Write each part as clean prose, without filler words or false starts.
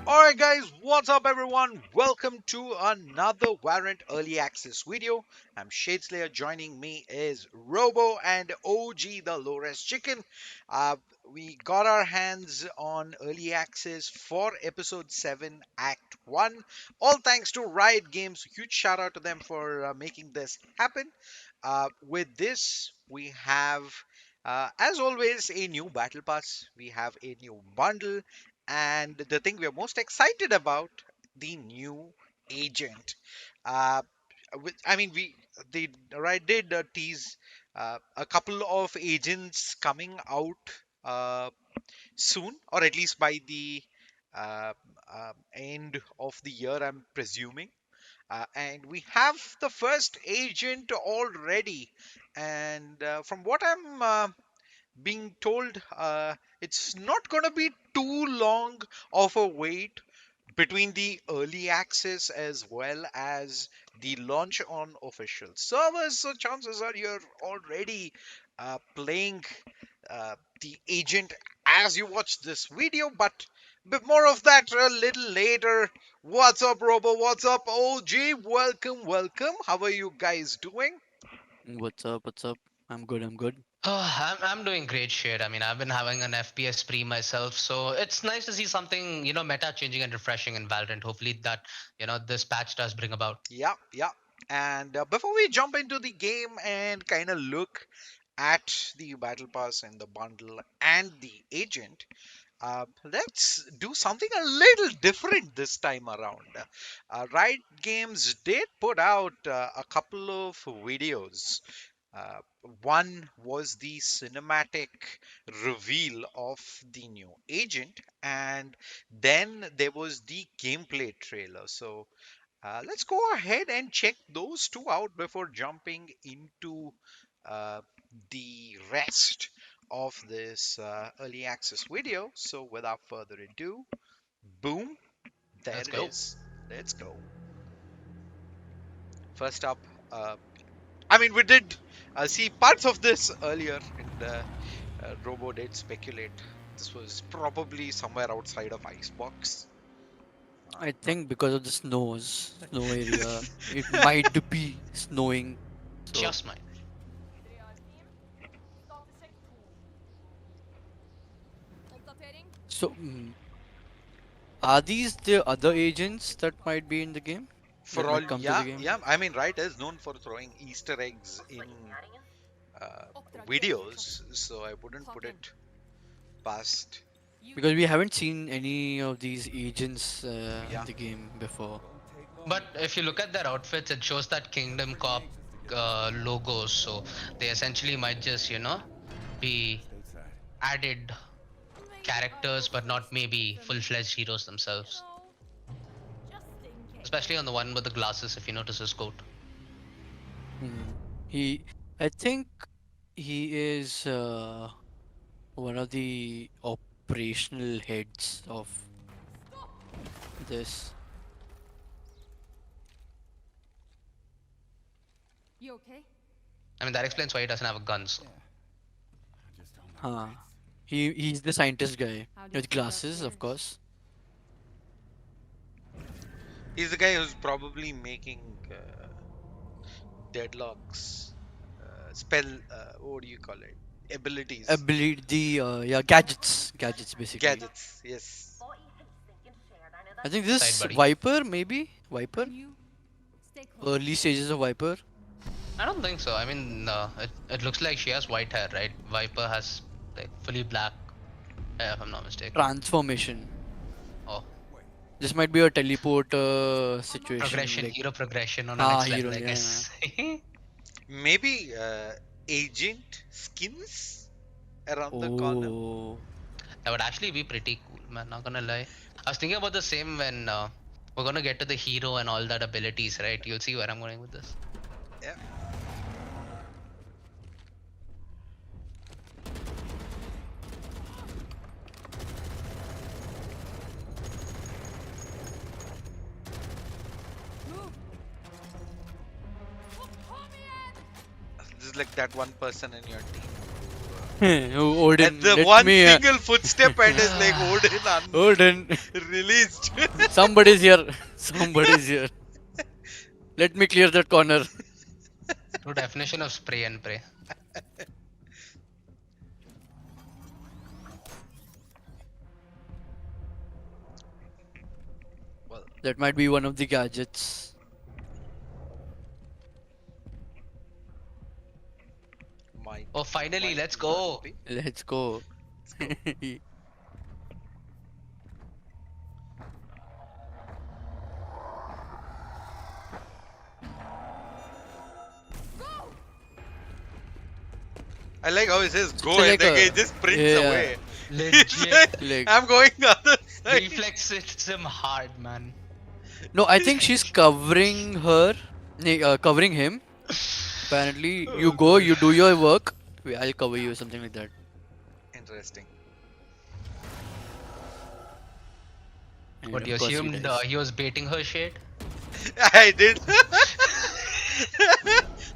Alright guys, what's up everyone? Welcome to another Valorant Early Access video. I'm ShaDeSLaYeR, joining me is Robo and OGTheLowRezChicken. Uh, we got our hands on Early Access for Episode 7 Act 1. All thanks to Riot Games. Huge shout out to them for making this happen. With this, we have, as always, a new Battle Pass. We have a new bundle and the thing we are most excited about, the new agent. uh I mean, we they right did tease a couple of agents coming out soon, or at least by the uh, end of the year, I'm presuming. And we have the first agent already, and from what I'm being told, it's not going to be too long of a wait between the early access as well as the launch on official servers. So chances are you're already playing the agent as you watch this video, but more of that a little later. What's up, Robo? What's up, OG? Welcome, welcome. How are you guys doing? What's up? What's up? I'm good. I'm good. I'm doing great shit. I mean, I've been having an FPS spree myself, so it's nice to see something, meta changing and refreshing in Valorant. Hopefully that, this patch does bring about. Yeah, yeah. And before we jump into the game and kind of look at the battle pass and the bundle and the agent, let's do something a little different this time around. Riot Games did put out a couple of videos. Uh, One was the cinematic reveal of the new agent, and then there was the gameplay trailer. So let's go ahead and check those two out before jumping into uh, the rest of this early access video. So without further ado, boom, there Let's it go. is. Let's go. First up, uh, I mean, we did see parts of this earlier, and Robo did speculate this was probably somewhere outside of Icebox. I think because of the snow area, it might be snowing. So, Just mine. so, are these the other agents that might be in the game? That For all, might come to the yeah, game? yeah. I mean, Riot is known for throwing Easter eggs in uh, videos, so I wouldn't put it past. Because we haven't seen any of these agents in Yeah, the game before. But if you look at their outfits, it shows that Kingdom Cop logos, so they essentially might just, be added characters, but not maybe full-fledged heroes themselves. Especially on the one with the glasses, if you notice his coat. Hmm. He, I think he is one of the operational heads of this. You okay? I mean, that explains why he doesn't have a gun. So. Huh. He's the scientist guy How did with you feel glasses, of upstairs? course. he's the guy who's probably making Deadlock's spell. What do you call it? Abilities, Ability, the yeah, gadgets basically. gadgets. Yes. I think Side this buddy. Viper, maybe Viper, You stay close. early stages of Viper, I don't think so. I mean, it looks like she has white hair, right? Viper has like fully black hair, if I'm not mistaken. transformation. Oh, This might be a teleport situation, progression, like hero progression on a next hero, level, I yeah. guess. Maybe agent skins around the corner. Oh, That would actually be pretty cool, man. Not gonna lie. I was thinking about the same when we're gonna get to the hero and all that abilities, right? You'll see where I'm going with this. Yeah. Move. This is like that one person in your team At Odin, the let one me. single footstep and is like Odin Odin, released. somebody's here. Somebody's here. Let me clear that corner. True definition of spray and pray. Well, That might be one of the gadgets. might Oh, finally, might let's well go. be. Let's go. Let's go. I like how it says It's go and like the guy a just sprints yeah, away. He's Legit. like, like I'm going the other side. Reflexism hard, man. no, I think she's covering her, covering him. Apparently, you Oh go, god. you do your work. I'll cover you, something like that. Interesting. And What, of you course, he assumed dies. he was baiting her shade? I did.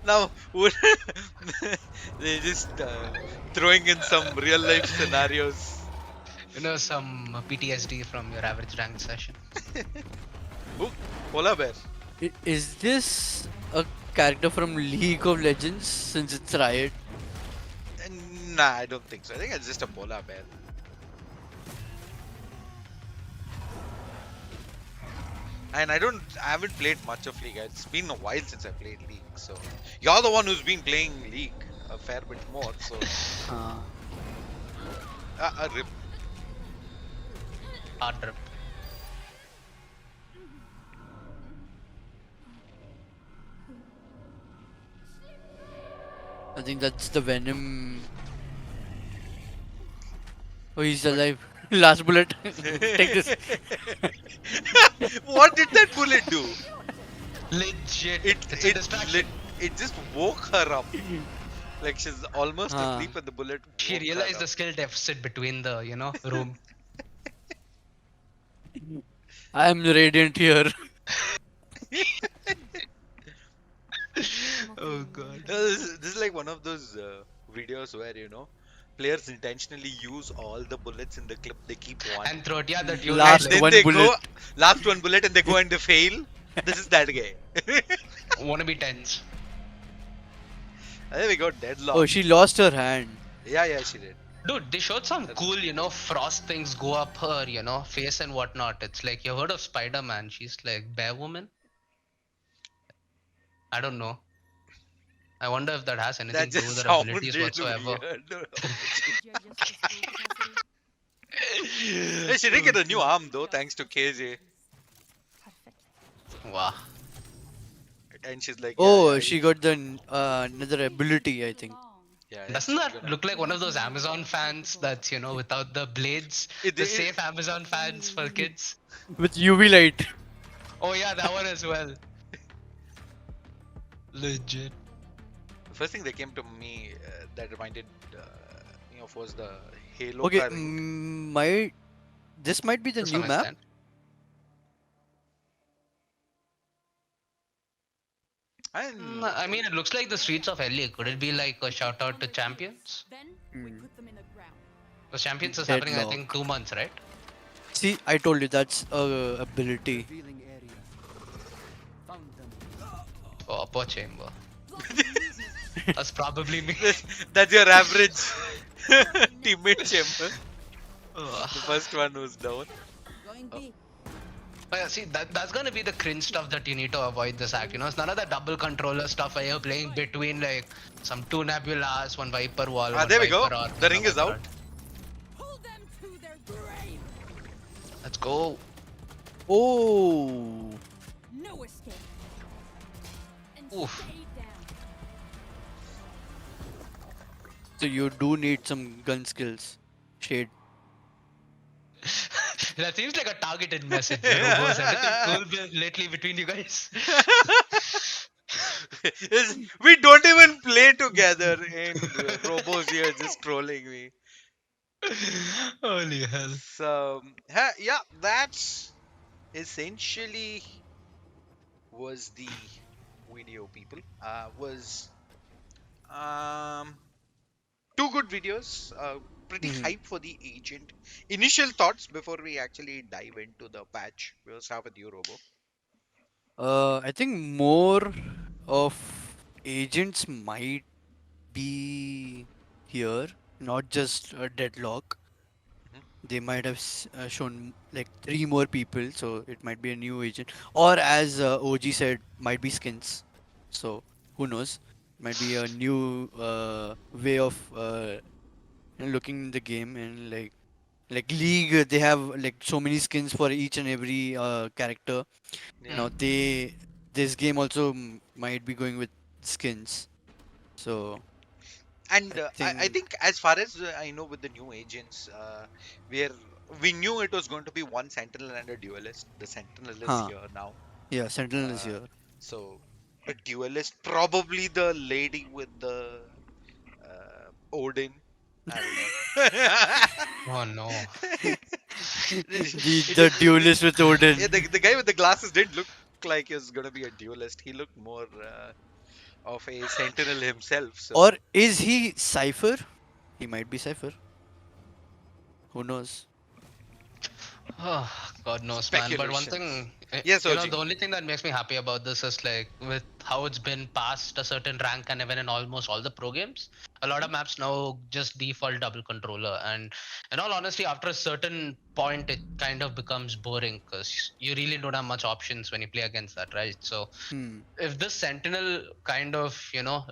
Now, would they just throwing in some real life scenarios? You know, some PTSD from your average rank session. Ooh, polar bear. Is this a character from League of Legends since it's Riot? Nah, I don't think so. I think it's just a polar bear. And I haven't played much of League. It's been a while since I played League. So you're the one who's been playing League a fair bit more. So Uh, rip. Hard rip. I think that's the Venom. Oh, he's alive. Last bullet. Take this. What did that bullet do? Legit. It It's a it distraction. it just woke her up. Like she's almost Huh. asleep and the bullet She woke her realized the up. skill deficit between the, room. I'm radiant here. Oh god. This is like one of those videos where players intentionally use all the bullets in the clip. They keep one, And throat, yeah, that you and Last then one they bullet. go last one bullet and they go and they fail. This is that guy. wanna be tense. I think we got Deadlock. Oh, she lost her hand. Yeah, she did. Dude, they showed some cool, frost things go up her, face and whatnot. It's like you heard of Spider-Man. She's like Bear Woman. I don't know. I wonder if that has That anything to do with just her sounded abilities whatsoever. weird. Judges to full capacity. Hey, she did get a new arm though, thanks to KJ. Perfect. Wow. And she's like, Oh, yeah, she got the another ability, I think. yeah. Doesn't that look like one of those Amazon fans that's, without the blades? The It- safe Amazon fans for kids? With UV light. Oh yeah, that one as well. Legit. The first thing that came to me that reminded me of was the Halo Okay, ring. this might be the To new some map. extent. And I mean, it looks like the streets of LA. Could it be like a shout out to Champions? Then we put them in the ground. Because Champions is happening, I Deadlock. think, 2 months, right? See, I told you that's a ability. Oh, upper chamber. That's probably me. that's your average teammate chamber. Ugh. The first one was down. Going B. But yeah, see, that's gonna be the cringe stuff that you need to avoid this act. It's none of the double controller stuff where you're playing between like some two Nebulas, one Viper wall. one There we go. Viper Arc, The and a ring is Viper out. Arc. Pull them to their grave. Let's go. Oh, No escape. And Oof. stay down. so you do need some gun skills. Shade. That seems like a targeted message. Robos, everything cool lately between you guys? We don't even play together, and Robo's here just trolling me. Holy hell. So, yeah, that's essentially was the video, people. Was two good videos. Pretty Hmm. hyped for the agent. Initial thoughts before we actually dive into the patch. We'll start with you, Robo. I think more of agents might be here, not just a deadlock. Mhm. They might have shown like three more people, so it might be a new agent. Or as OG said, might be skins. So who knows? Might be a new way of looking in the game, and like League. They have like so many skins for each and every character. Yeah. Hmm. Now this game also might be going with skins. So And I I think, think as far as I know with the new agents, where we knew it was going to be one sentinel and a duelist. The sentinel is huh? here now. Yeah, Sentinel is Uh, here. so a duelist, probably the lady with the Odin. I don't know. Oh no. It The duelist with yeah, Odin. the guy with the glasses didn't look like he was gonna be a duelist. He looked more of a sentinel himself. Or So is he Cypher? He might be Cypher. Who knows? Oh, God knows, man. But one speculations. thing, Yes, the OG. only thing that makes me happy about this is like with how it's been past a certain rank and even in almost all the pro games, a lot Mhm. of maps now just default double controller. And in all honesty, after a certain point, it kind of becomes boring because you really don't have much options when you play against that, right? So Hmm. if this sentinel kind of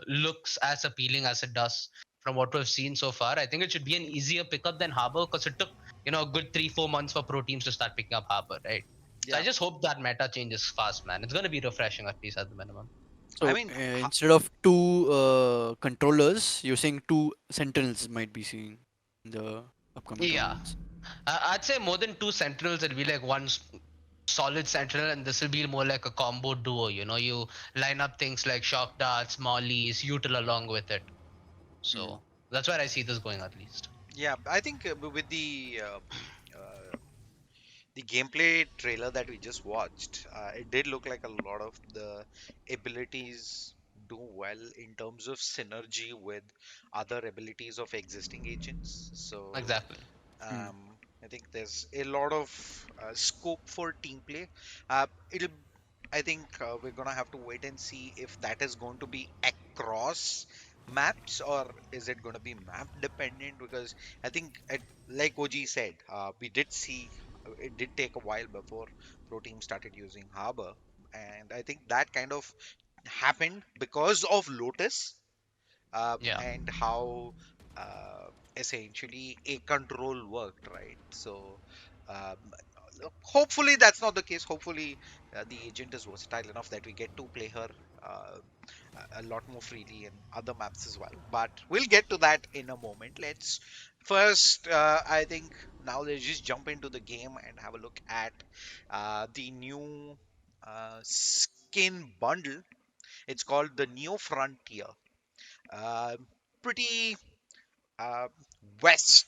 looks as appealing as it does from what we've seen so far, I think it should be an easier pickup than harbor because it took a good 3-4 months for pro teams to start picking up harbor, right? So I Yeah, just hope that meta changes fast, man. It's going to be refreshing, at least at the minimum. I So mean, instead of two controllers, you're saying two Sentinels might be seen in the upcoming Yeah, tournaments. I'd say more than two sentinels, it'll be like one solid sentinel, and this will be more like a combo duo. You line up things like shock darts, mollies, util along with it. Hmm. So that's where I see this going, at least. yeah, I think with the gameplay trailer that we just watched, it did look like a lot of the abilities do well in terms of synergy with other abilities of existing agents. So Exactly. Hmm. I think there's a lot of scope for team play. It'll I think we're gonna have to wait and see if that is going to be across maps or is it going to be map dependent, because I think like OG said, we did see it did take a while before pro team started using harbor, and I think that kind of happened because of Lotus, Yeah. and how essentially a control worked, right? So um, hopefully that's not the case. Hopefully the agent is versatile enough that we get to play her uh, a lot more freely in other maps as well. But we'll get to that in a moment. Let's first, I think now let's just jump into the game and have a look at the new skin bundle. It's called the Neo Frontier. Uh, Pretty uh, west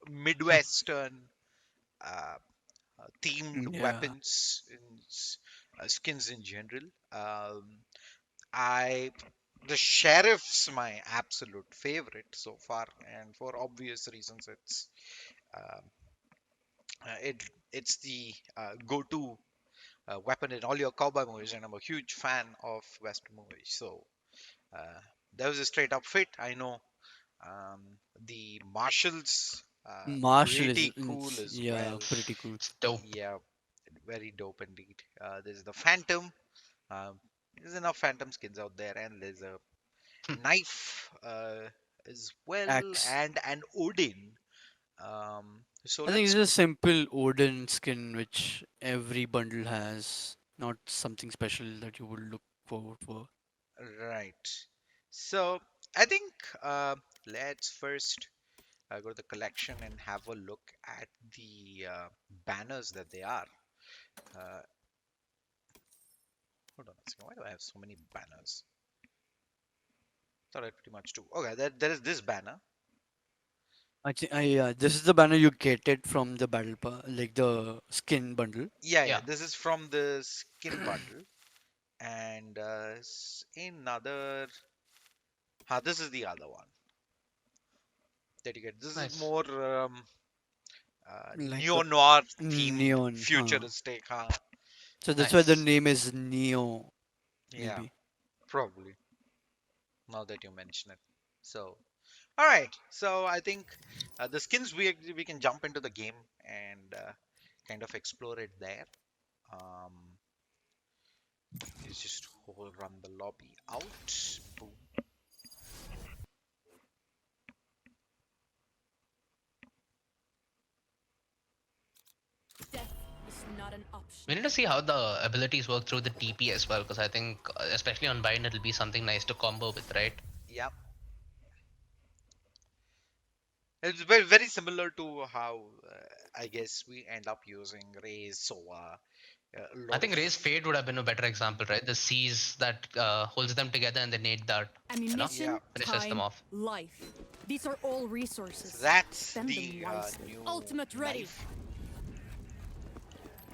midwestern uh, themed Yeah. weapons and skins in general. I The sheriff's my absolute favorite so far, and for obvious reasons, um, it it's the go-to weapon in all your cowboy movies, and I'm a huge fan of Western movies. So uh, that was a straight up fit. I know um, the marshals, Marshall pretty cool as yeah, well. pretty cool. It's dope. Yeah, very dope indeed. There's the Phantom. Um, there's enough Phantom skins out there, and there's a knife as well, Axe. and an Odin. So I think let's it's a simple Odin skin which every bundle has, not something special that you would look forward for. right. So I think let's first go to the collection and have a look at the banners that they are. Uh, Hold on a second. Why do I have so many banners? Thought I pretty much do. Okay, there is this banner. I think this is the banner you get it from the like the skin bundle. Yeah, yeah. Yeah. This is from the skin bundle, and another. This is the other one. that you get. This is Nice. more Like neo a noir themed, neon, huh? futuristic, huh? So that's why the Nice. name is Neo, Yeah, maybe. probably. Now that you mention it. So, all right. So I think the skins we can jump into the game and kind of explore it there. Um, let's just run the lobby out. Boom. Death is not an option. We need to see how the abilities work through the TP as well, because I think, especially on Bind, it'll be something nice to combo with, right? Yeah, it's very similar to how I guess we end up using Raze, Sova, a I lot of. think Ray's Fade would have been a better example, right? The C's that holds them together and they need that, you know, Yeah, Ammunition, finishes them time, off. life. These are all so resources. that's Spend them the wisely. new Ultimate ready. knife.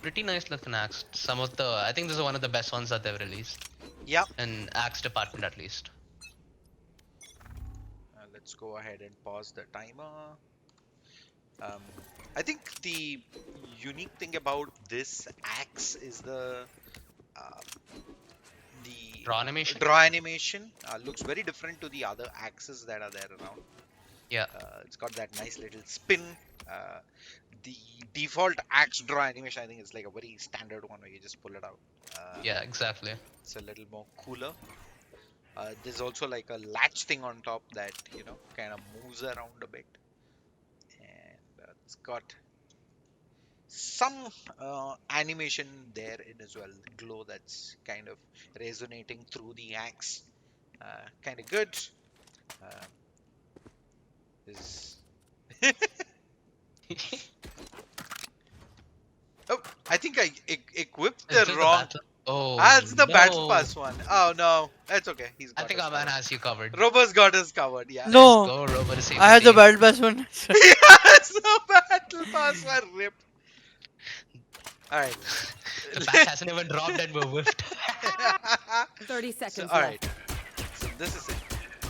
Pretty nice looking axe. Some of the, I think this is one of the best ones that they've released Yeah, in axe department at least. let's go ahead and pause the timer. Um, I think the unique thing about this axe is uh, the Draw animation. draw animation. Looks very different to the other axes that are there around. Yeah, It's got that nice little spin. Uh, the default axe draw animation, I think, is like a very standard one where you just pull it out. yeah, exactly. It's a little more cooler. There's also like a latch thing on top that kind of moves around a bit, and it's got some animation there in as well. Glow that's kind of resonating through the axe. Kind of good. Uh, is Oh, I think I equipped Is the this the wrong. battle? Oh Ah, it's the battle no! pass one. Oh no, that's okay. He's I got think us our man covered. has you covered. Robo's got us covered. Yeah. Let's No, go, Robo, to save I the had the day. battle pass one. Yes, the battle pass one. Rip. All right. The patch hasn't even dropped and we're whiffed. 30 So seconds all left. right. So this is it.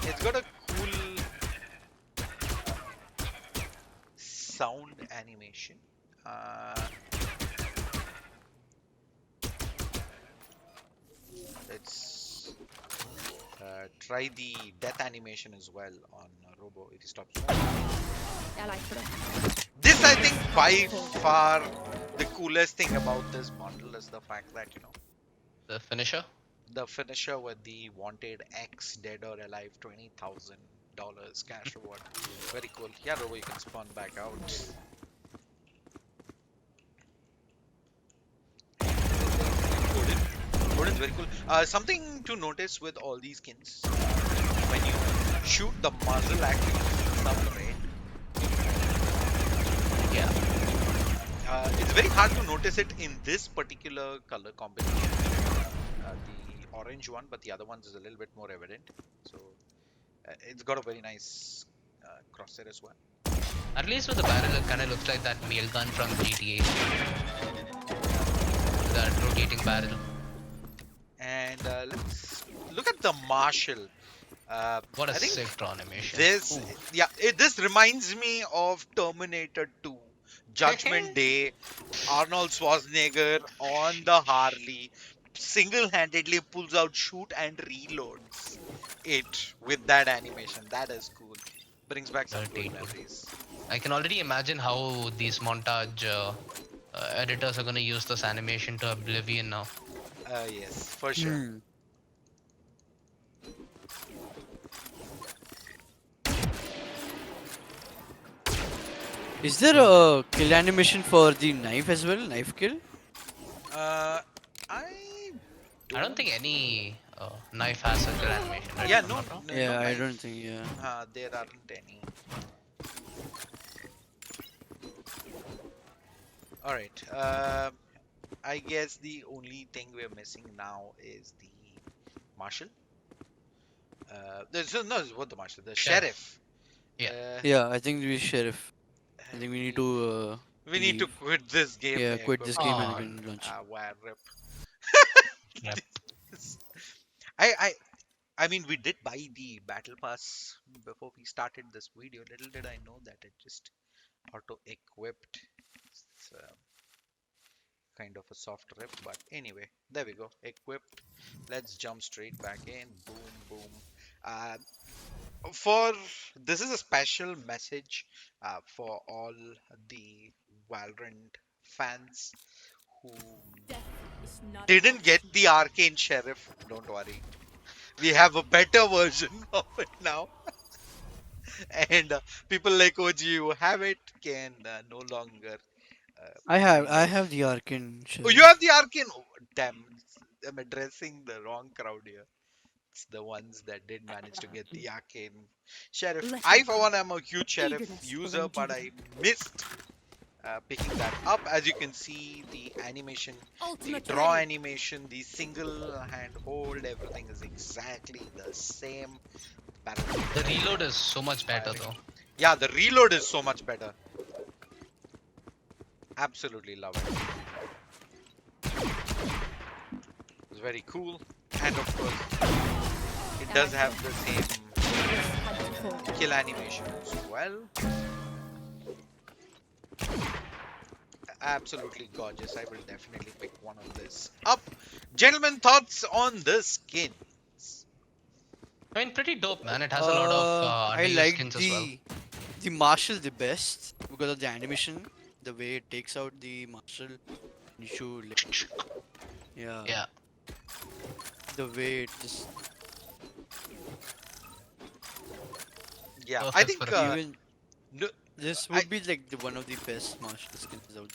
It's got a cool sound animation. Let's try the death animation as well on Robo if he stops. Ally protect. This, I think, by far the coolest thing about this bundle is the fact that The finisher? the finisher with the wanted X dead or alive $20,000 cash reward. Very cool. Yeah, Robo, you can spawn back out. Odin. Odin's very cool. Something to notice with all these skins, when you shoot, the muzzle actually heats up red. Yeah. It's very hard to notice it in this particular color combination, the orange one, but the other ones is a little bit more evident. So it's got a very nice crosshair as well. At least with the barrel, it kind of looks like that mail gun from GTA. That rotating barrel. And let's look at the Marshall. What a I think sick draw animation. this, this reminds me of Terminator 2, Judgment Day. Arnold Schwarzenegger on the Harley single-handedly pulls out shoot and reloads it with that animation. That is cool. Brings back some Dirty. good memories. I can already imagine how these montage editors are going to use this animation to oblivion now. Yes, for sure. Hmm. Is there a kill animation for the knife as well? Knife kill? I I don't think any knife has a kill animation, right? Yeah, If I'm no, not wrong. no, Yeah, no I knife. don't think. Yeah. There aren't any. All right. I guess the only thing we're missing now is the marshal. No, what the marshal? The sheriff. Yeah. Yeah, I think we sheriff. I think we need to we need to leave. quit this game. Yeah, quit this game and we Oh, can launch. Wire rip. yep. I I mean, we did buy the battle pass before we started this video. Little did I know that it just auto equipped. It's kind of a soft rip, but anyway, there we go. Equipped. Let's jump straight back in. Boom, boom. Uh, for this is a special message for all the Valorant fans who Death is not an didn't get option. the Arcane Sheriff. Don't worry, we have a better version of it now, and people like OG who have it can no longer I relive. have the Arcane Oh, you Sheriff. have the Arcane. Oh, damn, I'm addressing the wrong crowd here. It's the ones that did manage to get the Arcane Sheriff. Let I, him for come. one, am a huge Sheriff Eagerness for user, but I endurance. missed picking that up. As you can see, the animation, the Ultimate draw ready. animation, the single hand hold, everything is exactly the same. Battlefield The right reload now. is so much better Firing. though. Yeah, the reload is so much better. Absolutely love it. It's very cool. And of course, it does Allied have killed. the same Warriors had to fall. kill animation as well. Absolutely gorgeous. I will definitely pick one of this up. Gentlemen, thoughts on the skins? I mean, pretty dope, man. It has a lot of I underused like skins as well. the Marshall the best because of the animation, the way it takes out the Marshall. You shoot, like, yeah, Yeah, the way it just Yeah, I perfect for think a fight. even no, this I would be like the one of the best Marshall skins out.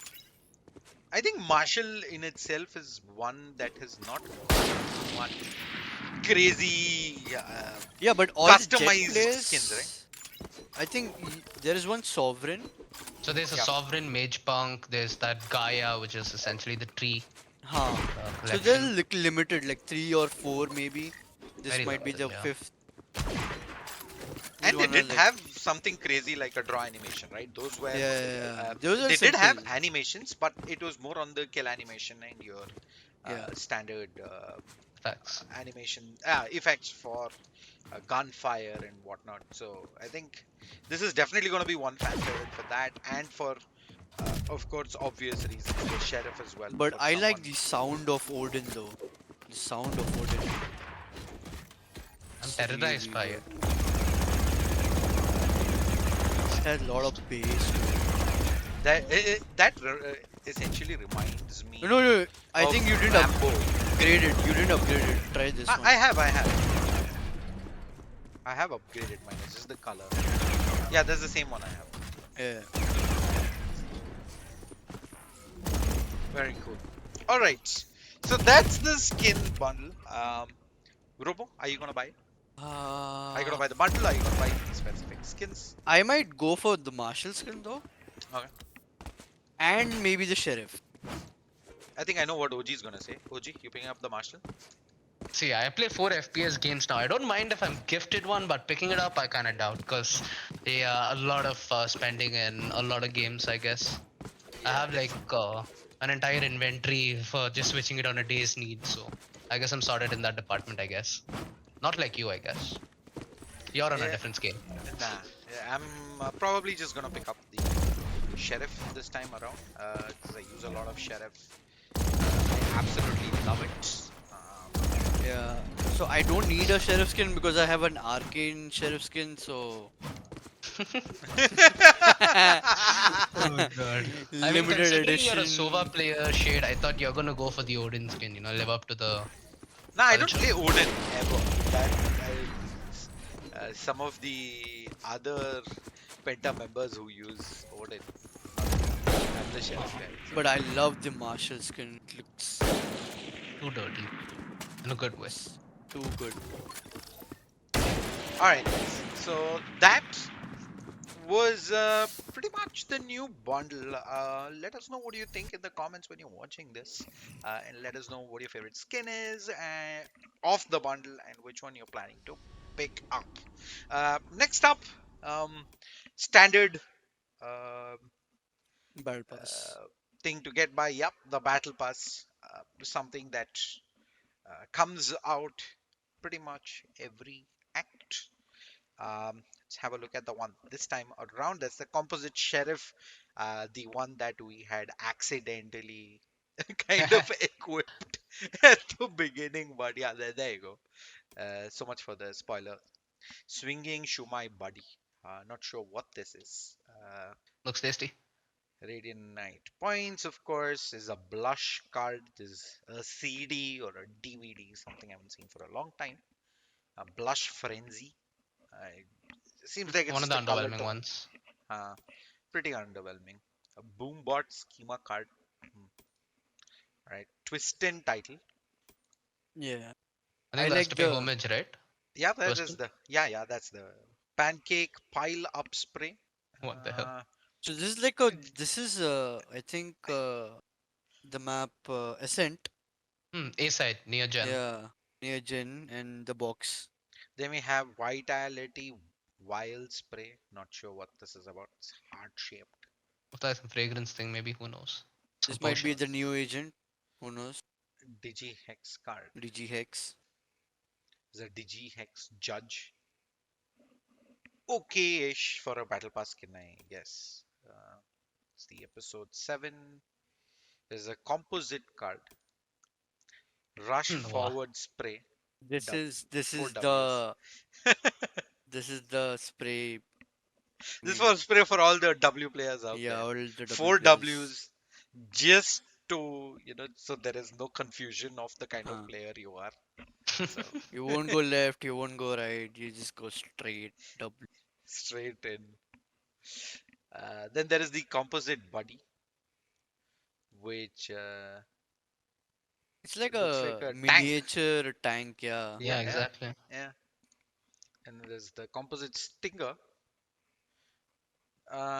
I think Marshall in itself is one that has not got much crazy Yeah, but all the jet customized skins, right? players, I think there is one Sovereign. So there's a Yeah. Sovereign Mage Punk. There's that Gaia, which is essentially the tree Huh. So they're collection. limited, like three or four maybe. This Very might be limited, the yeah. fifth. This And they one are didn't like, have something crazy like a draw animation, right? Those were yeah. Those are they did simple. have animations, but it was more on the kill animation and your Yeah. standard Facts. animation effects for gunfire and whatnot. So I think this is definitely going to be one fan favorite for that, and for of course obvious reasons, the sheriff as well But for I someone. like the sound of Odin though. The sound of Odin. I'm It's terrorized really by good. it. It has a lot of bass to it. That essentially reminds me No. I of think you didn't Rambo. upgrade it. You didn't upgrade it. Try this one. I have upgraded mine. It's just the color. Yeah, that's the same one I have. Yeah. Very cool. All right. So that's the skin bundle. Robo, are you gonna buy it? Are you gonna buy the bundle? Are you gonna buy the specific skins? I might go for the Marshall skin though, Okay. and maybe the Sheriff. I think I know what OG is gonna say. OG, you picking up the Marshall? See, I play 4 FPS games now. I don't mind if I'm gifted one, but picking it up, I kind of doubt because they are a lot of spending in a lot of games, I guess. I have like an entire inventory for just switching it on a day's need, so I guess I'm sorted in that department, I guess. Not like you, I guess. You're on a Yeah. different scale. Nah. Yeah, I'm probably just gonna pick up the sheriff this time around because I use a lot of sheriff. I absolutely love it. Yeah. So I don't need a Sheriff skin because I have an Arcane Sheriff skin. So Oh god. I mean, limited considering you're a edition. Sova player, Shade, I thought you're gonna go for the Odin skin, live up to the Nah, I don't culture. play Odin ever. That some of the other Penta members who use Odin. I'm the sheriff guy. But I love the Marshall skin. It looks Too dirty. In a good way. too good. All right, so that was pretty much the new bundle. Let us know what you think in the comments when you're watching this, and let us know what your favorite skin is of the bundle and which one you're planning to pick up. Next up, um, standard uh, Battle Pass. thing to get by. Yep, the battle pass, something that comes out pretty much every act. Let's have a look at the one this time around. That's the composite sheriff, the one that we had accidentally kind of equipped at the beginning. But yeah, there you go. So much for the spoiler. Swinging Shumai Buddy. Not sure what this is. Looks tasty. Radiant Knight points, of course, is a blush card. Is a CD or a DVD, something I haven't seen for a long time. A blush frenzy. It seems like it's One of just the a color underwhelming tone. ones. Uh, Pretty underwhelming. A Boombot schema card. Right. Twistin title. Yeah, I I think that's like to pay the. homage, right? Yeah, that is Twisted? the. Yeah, that's the pancake pile up spray. What the hell? Uh, So this is like a. This is I think the map Ascent. A side, near Gen. Yeah, near Jin and the box. then we have vitality wild spray. Not sure what this is about. It's heart shaped. If that's a fragrance thing, maybe who knows? Some This might be potion. the new agent. Who knows? Digi hex card. DG Hex. Is a Digi hex judge. Okay-ish for a battle pass skin, I guess. It's the episode 7. There's a composite card. Rush Wow. forward spray. This is this Four is W's. the this is the spray. I This is mean, for spray for all the W players out yeah, there. all the W Four players. W's just to, so there is no confusion of the kind of Huh. player you are. So You won't go left, you won't go right, you just go straight. W. straight in. Then there is the composite body, which It's like looks like a a tank. miniature tank, yeah. Yeah, Yeah, yeah, exactly. yeah. And there's the composite stinger.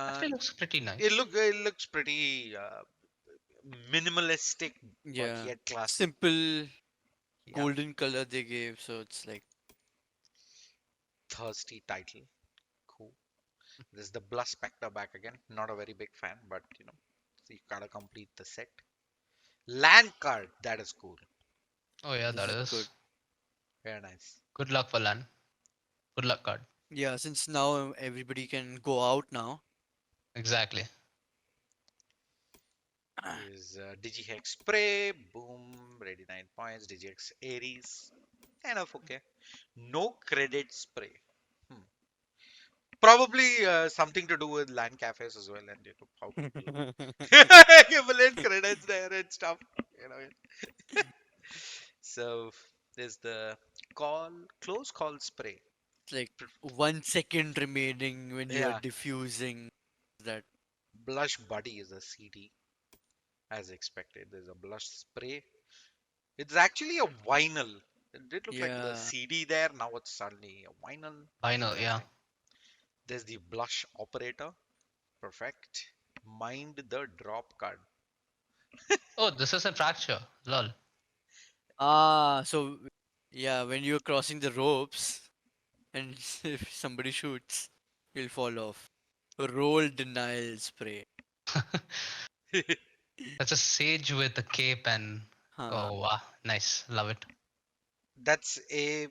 Actually looks pretty nice. It looks pretty minimalistic, but Yeah. yet classy. Simple Yeah, golden color they gave, so it's like thirsty title. Cool. There's the Blast Spectre back again. Not a very big fan, but so you gotta complete the set. Land card, that is cool. Oh yeah, this that is good. is. Very nice. Good luck for LAN. Good luck card. Yeah, since now everybody can go out now. Exactly. Is Digihex Spray, boom, ready 9 points. Digihex Ares, kind of okay. No credit spray. Hmm. Probably something to do with LAN cafes as well, and how people accumulate credits there and stuff. You know. So there's the close call spray. It's like 1 second remaining when you are Yeah, diffusing that. blush buddy is a CD as expected. There's a blush spray. It's actually a vinyl. It did look like the Yeah. CD there. Now it's suddenly a vinyl. Final, yeah. Interesting. There's the blush operator. Perfect. Mind the drop card. Oh, this is a fracture. Lol. Ah, so yeah, when you're crossing the ropes and if somebody shoots, you'll fall off. Roll denial spray. That's a sage with a cape and Huh. oh wow, nice. Love it. That's a.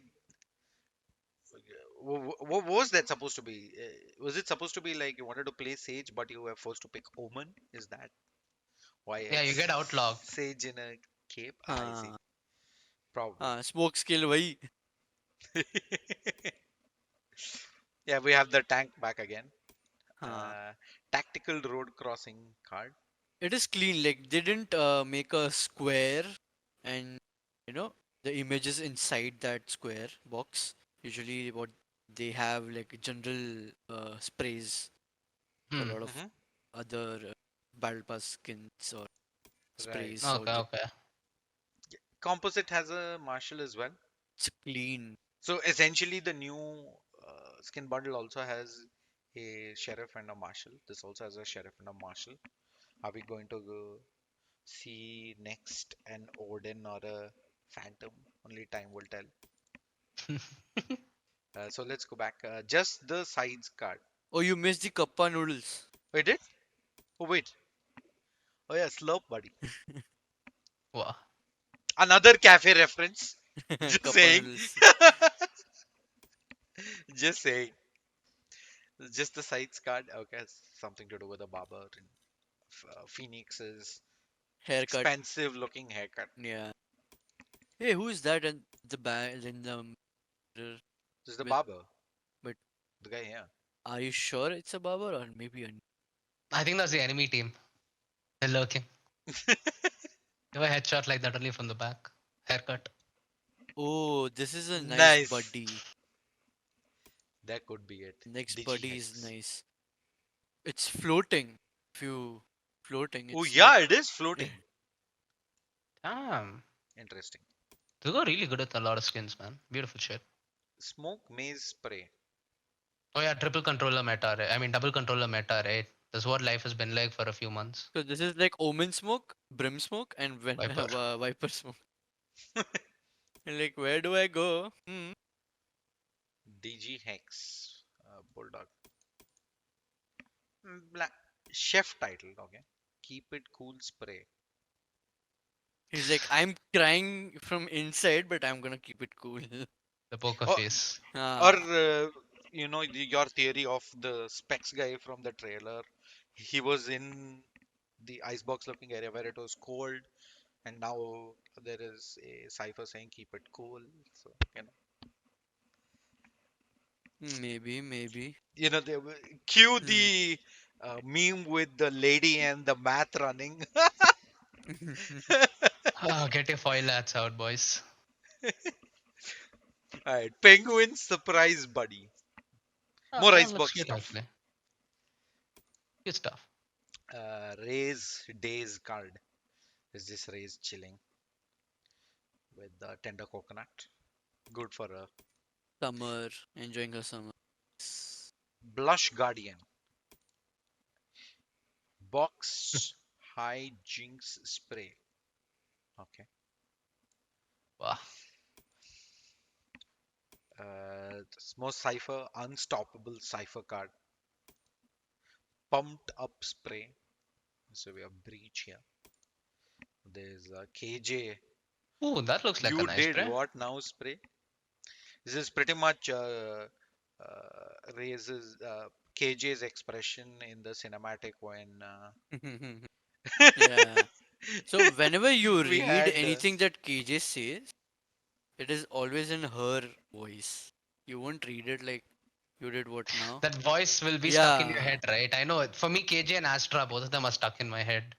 What was that supposed to be? Was it supposed to be like you wanted to play Sage, but you were forced to pick Omen? Is that why Yeah, you get it's outlogged. Sage in a cape? I see. Huh. Probably. Smoke skill वही. Yeah, we have the tank back again. Huh. Uh, Tactical road crossing card. It is clean. Like they didn't make a square and you know the images inside that square box. Usually, what they have like general sprays for a Hmm. lot of Hmm. other battle pass skins or Right. sprays. So Okay, okay. Composite has a marshal as well. it's clean. So essentially, the new skin bundle also has a sheriff and a marshal. This also has a sheriff and a marshal. Are we going to go see next an Odin or a Phantom? Only time will tell. So let's go back. Just the sides card. Oh, you missed the kappa noodles. Wait, did? Oh wait. Oh yeah, Slurp buddy. Wow. Another cafe reference. Just Kappa saying. noodles. Just saying. Just the sides card. Okay, something to do with the barber and Phoenix's Haircut. expensive looking haircut. Yeah. Hey, who is that in the back in the mirror This is the with? barber, But the guy here. are you sure it's a barber or maybe a? I think that's the enemy team. They're lurking. Give a headshot like that only from the back. Haircut. Oh, this is a nice Nice. buddy. That could be it. Next Digi buddy is Hex. nice. It's floating. If you floating, Oh it's like yeah, it is floating. Damn. Interesting. They go really good at a lot of skins, man. Beautiful shit. Smoke maze spray. Oh yeah, triple controller meta, right? I mean double controller meta, right? That's what life has been like for a few months. so. This is like omen smoke, brim smoke, and when Viper. viper smoke. And like, where do I go? Hmm. DG Hex. Bulldog. Black. Chef title. Okay. Keep it cool spray. He's like, I'm crying from inside, but I'm gonna keep it cool. The poker Or, face. or Ah. your theory of the specs guy from the trailer. He was in the icebox looking area where it was cold, and now there is a cipher saying keep it cool. So, Maybe. they cue Hmm. the meme with the lady and the math running. Oh, get your foil ads out, boys. Alright, penguin surprise buddy. Oh, More that looks icebox cute stuff. actually. Good stuff. Ray's days card. Is this Ray's chilling with the tender coconut? Good for her. Summer, enjoying her summer. S- Blush guardian. Box high jinx spray. Okay. Wow. Most cipher unstoppable cipher card. Pumped up spray. So we have breach here. There's KJ. Ooh, that looks like a You nice did spray. what now spray? This is pretty much raises KJ's expression in the cinematic when yeah. So whenever you we read had anything that KJ says, it is always in her voice. You won't read it like you did what now? That voice will be stuck in your Yeah. head, right? I know it. For me, KJ and Astra, both of them are stuck in my head.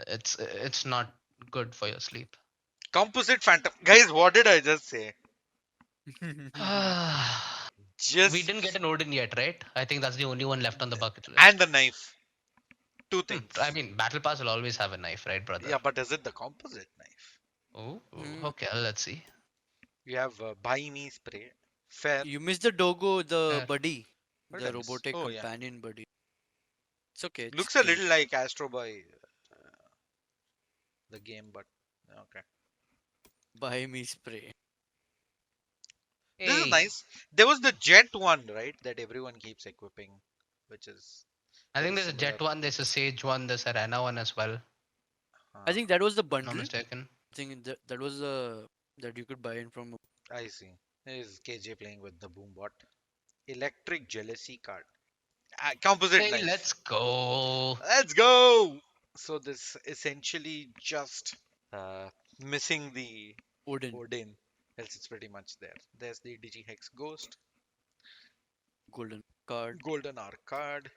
It's not good for your sleep. composite phantom. Guys, what did I just say? We Just didn't get an Odin yet, right? I think that's the only one left on the bucket and list. the knife. Two I things. mean, Battle Pass will always have a knife, right, brother? Yeah, but is it the composite knife? Oh, Mm, okay. Let's see. You have buy me spray. Fair. you missed the doggo, the Uh, buddy, What did I the miss? robotic Oh yeah. companion buddy. It's okay, it's Looks a cute. little like Astro Boy, the game, but okay. Buy me spray. This is hey, nice. There was the jet one, right? That everyone keeps equipping, which is I very think there's a similar. Jet one, there's a Sage one, there's a Rena one as well. I Uh, think that was the No bundle. mistaken. I think that was the that you could buy in from. I see. Is KJ playing with the boombot? Electric jealousy card. Composite Hey, knife. let's go. Let's go. So this essentially just uh, missing the Odin Odin. Else it's pretty much there. There's the Digihex Ghost, golden card Golden Arc card.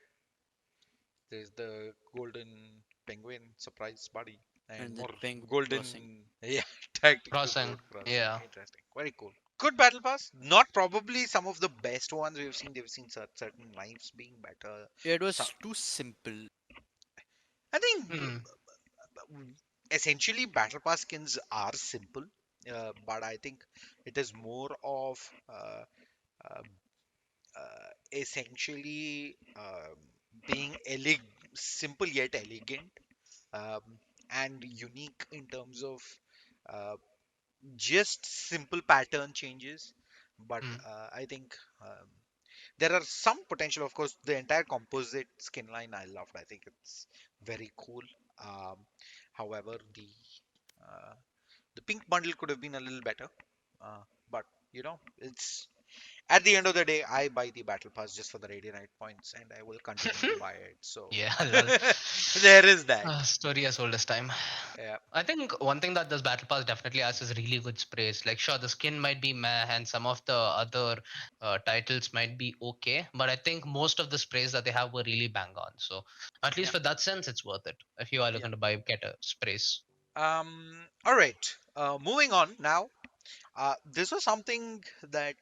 There's the Golden Penguin surprise body, and and then more penguin crossing. Golden yeah tactical Crossing. board crossing. Yeah. Interesting, very cool. Good battle pass. Not probably some of the best ones we've seen. They've seen certain knives being better. Yeah, it So was too simple. I think Hmm. essentially battle pass skins are simple, but I think it is more of uh, essentially being simple yet elegant, um, and unique in terms of uh, just simple pattern changes. But Hmm. I think there are some potential. Of course, the entire composite skin line I loved. I think it's very cool. Um, however, uh, the pink bundle could have been a little better, but it's At the end of the day, I buy the battle pass just for the radiant points, and I will continue to buy it. So Yeah, lol. there is that. Story as old as time. Yeah, I think one thing that this battle pass definitely has is really good sprays. Like, sure, the skin might be meh, and some of the other titles might be okay, but I think most of the sprays that they have were really bang on. So, at least yeah, for that sense, it's worth it if you are yeah. looking to buy get a sprays. All right. Moving on now. This was something that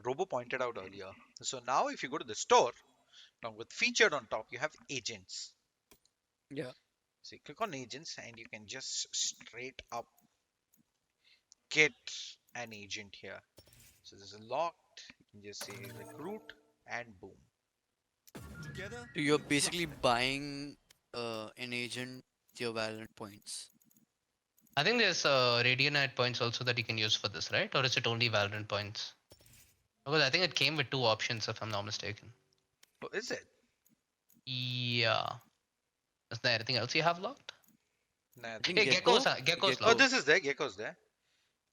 Robo pointed out earlier. So now, if you go to the store, now with featured on top, you have agents. Yeah. So you click on agents, and you can just straight up get an agent here. So this is locked. You can just say recruit, and boom. So you're basically buying an agent with your Valorant points. I think there's Radiant points also that you can use for this, right? Or is it only Valorant points? Because I think it came with two options, if I'm not mistaken. Oh, is it? Yeah. Is there anything else you have locked? Nah, I think Hey, Gecko's, Gecko's oh, Gecko. locked. this is there. Gecko's there.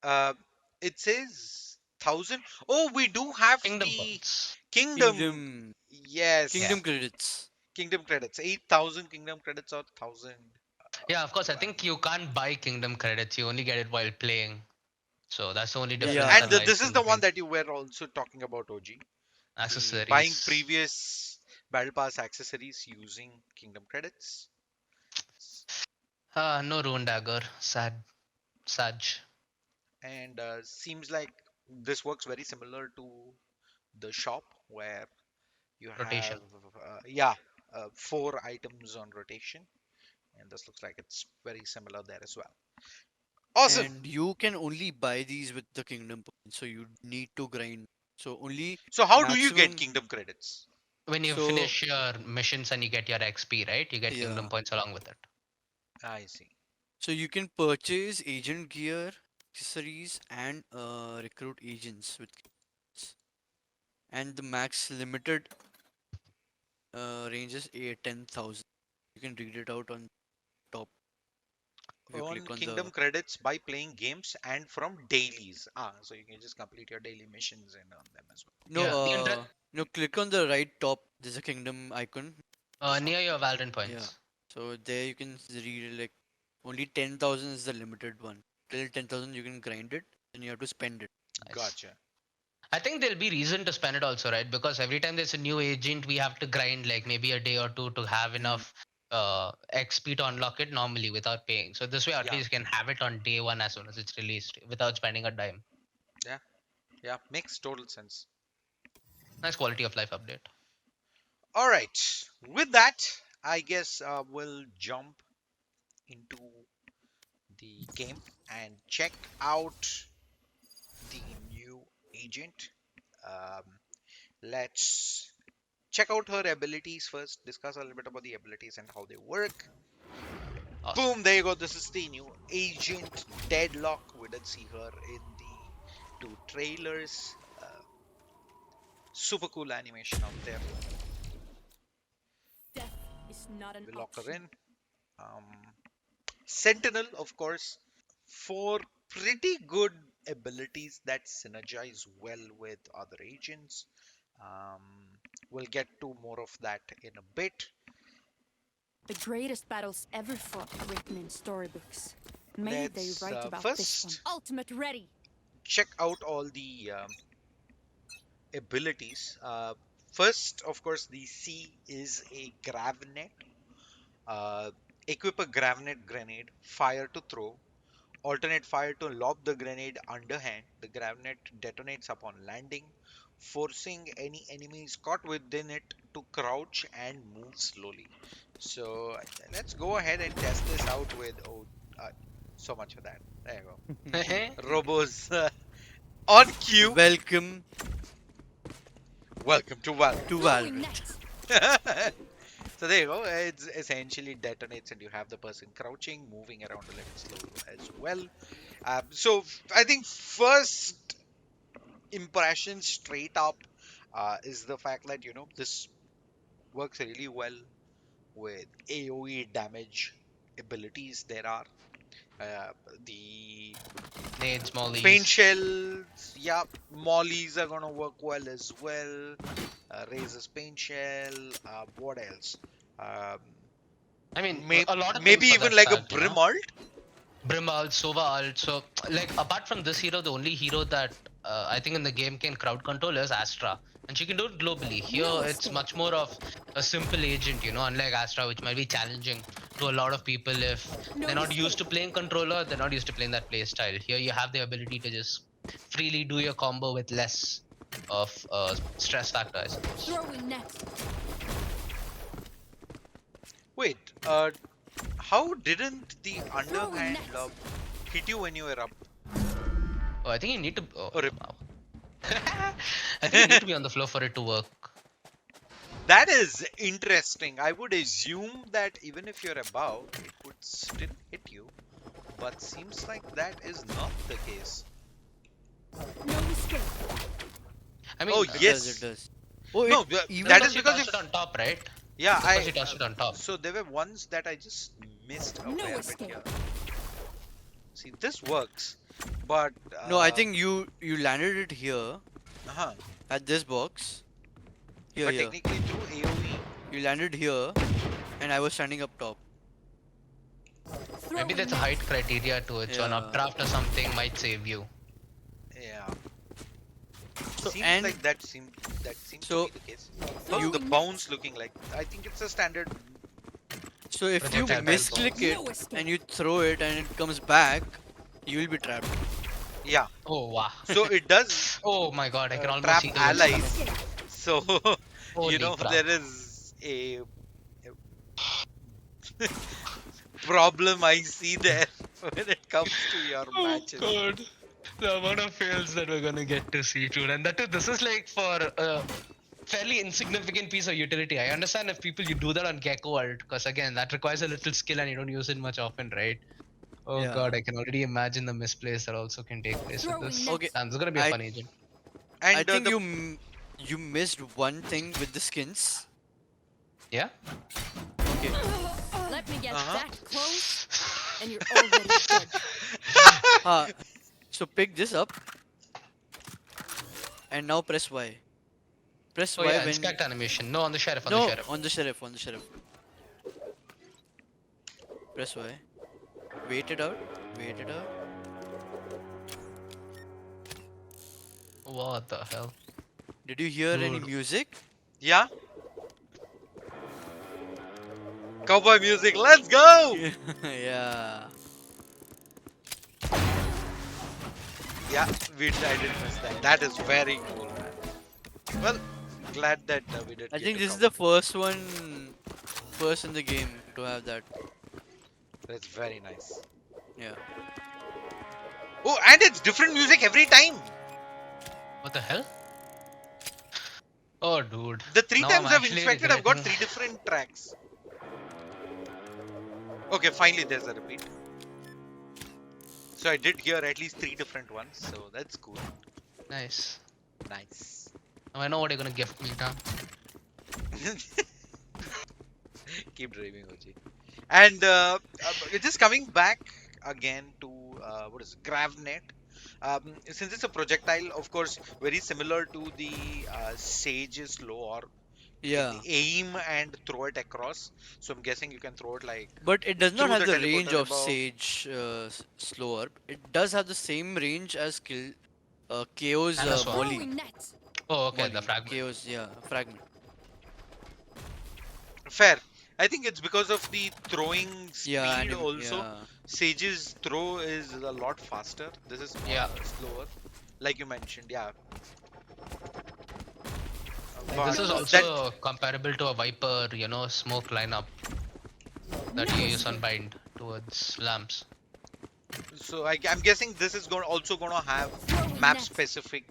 Uh, it says 1,000. Oh, we do have Kingdom the points. kingdom. Kingdom Yeah. Kingdom Yes, credits. kingdom credits. 8,000 kingdom credits or 1,000. Yeah, of course. I think Value. you can't buy Kingdom credits. You only get it while playing. So that's the only Yeah, difference Yeah. that this lies is in the one between that you were also talking about, OG. The buying accessories. previous battle pass accessories using kingdom credits. No Rune Dagger. Sad. Sag. And seems like this works very similar to the shop where you have Rotation. yeah, 4 items on rotation, and this looks like it's very similar there as well. Awesome. And you can only buy these with the Kingdom points, so you need to grind. So only So how do you get maximum. kingdom credits? When you So finish your missions and you get your XP, right? You get Kingdom yeah. points along with it. I see. So you can purchase agent gear, accessories, and recruit agents with credits. And the max limited range is 10,000. You can read it out on top if you Earn click on kingdom the. credits by playing games and from dailies. So you can just complete your daily missions and earn them as No, Yeah. click on the right top. There's a kingdom icon. Near your Valorant Yeah. points. So there you can read like only 10,000 is the limited one. Till 10,000 you can grind it, then you have to spend it. well. Nice. Gotcha. I think there'll be reason to spend it also, right? Because every time there's a new agent, we have to grind like maybe a day or two to have Mm. enough XP to unlock it normally without paying. So this way, at Yeah, least you can have it on day one as soon as it's released without spending a dime. yeah, yeah. Makes total sense. Nice quality of life update. All right. With that, I guess we'll jump into the game and check out the new agent. Um, let's check out her abilities first, discuss a little bit about the abilities and how they work. Awesome. Boom, there you go. This is the new agent Deadlock. We did see her in the 2 trailers. Super cool animation out there. Death is not an We lock her option. in. Um, Sentinel, of course, for pretty good abilities that synergize well with other agents. Um, we'll get to more of that in a bit. The greatest battles ever fought written in storybooks. May they Let's write about this one. first Ultimate ready. check out all the abilities. First, of course, the C is a Gravnet. Uh, Equip a Gravnet grenade, fire to throw, alternate fire to lob the grenade underhand. The grenade detonates upon landing, forcing any enemies caught within it to crouch and move slowly. So let's go ahead and test this out with so much of that. There you go. Robos on cue. Welcome Welcome to Valorant. to Blowing Valorant. net. So there you go. It's essentially detonates, and you have the person crouching, moving around a little slow as well. I think first impression straight up is the fact that this works really well with AOE damage abilities there are. Uh, the Nades, paint mollies. shells, yeah, mollies are gonna work well as well. Razor's paint shell. What else? Um, I mean, may, a lot of maybe things for even that like a fact, you know. brimalt. Brimald, Sova ult. So, like, apart from this hero, the only hero that I think in the game can crowd control is Astra. And she can do it globally. Here, No it's escape. much more of a simple agent, you know, unlike Astra, which might be challenging to a lot of people if No they're not used escape. to playing controller, they're not used to playing that play style. Here, you have the ability to just freely do your combo with less of stress factor, I suppose. Throwing net. Wait, how didn't the Throwing underhand net. lob hit you when you were up? Oh, I think you need to. Oh, Or wow. I think you need to be on the floor for it to work. that is interesting. I would assume that even if you're above, it would still hit you. But seems like that is not the case. No escape. I mean, Oh, It does. It yes. does. Oh, No, even that because is you because tossed if it on top, right? yeah, Because you tossed it on top. so there were ones that I just missed a No fair bit escape. here. See, this works, but no, I think you landed it here uh-huh. at this box. Here, But here. technically through AOE, You landed here, and I was standing up top. Maybe Throwing there's a net. height criteria to it, so an Yeah. updraft or something might save you. yeah, So seems and like that seems to so be the case. How's you the Throwing bounce looking like? I think it's a standard. so if you Projectile misclick bounce. it No escape. and you throw it and it comes back, you will be trapped. Yeah, Oh wow. so it does Oh my god, I can almost trap see the No wheels coming. allies. escape. So you Holy know crap. there is a problem I see there when it comes to your matches. God. The amount of fails that we're gonna get to see, dude. And that too, this is like for a fairly insignificant piece of utility. I understand if people you do that on Gecko ult, because again, that requires a little skill and you don't use it much often, right? Oh Yeah. god, I can already imagine the misplays that also can take place with Throwing this. net. Okay, And this is gonna be a I fun agent. I And think the you missed one thing with the skins. Yeah? Okay. Let me get Uh-huh. that close, and you're already dead. So pick this up and now press Y. Press Oh Y yeah, when inspect animation. No, on the sheriff, on no the sheriff. on the sheriff, Press Y. Wait it out. Wait it out. What the hell? Did you hear any Dude. music? yeah, cowboy music. Let's go. Yeah. Yeah, I did miss that. That is very cool, man. Well, glad that we did. I get think to this is cover the first in the game to have that. That's very nice. Yeah. Oh, and it's different music every time. What the hell? Oh dude. The three Now times I'm I've actually inspected, I've got regretting- 3 different tracks. Okay, finally there's a repeat. So I did hear at least 3 different ones, so that's cool. Nice. Nice. Now I know what you're gonna gift me now. Keep dreaming, OG. And just coming back again to what is it, GravNet. Since it's a projectile, of course, very similar to the Sage's law, or Yeah. aim and throw it across. So I'm guessing you can throw it like But it does not through have the the range teleporter of above. Sage slower. It does have the same range as KO's And a sword. Molly. Throwing net. Oh okay, the Molly. fragment. KO's, yeah, fragment. Fair. I think it's because of the throwing speed Yeah, and also. yeah. Sage's throw is a lot faster. This is Yeah. slower. Like you mentioned, yeah. This is But also comparable to a Viper, you know, smoke lineup that No you use escape. on bind towards lamps. so I'm guessing this is also going to have Throwing map net. specific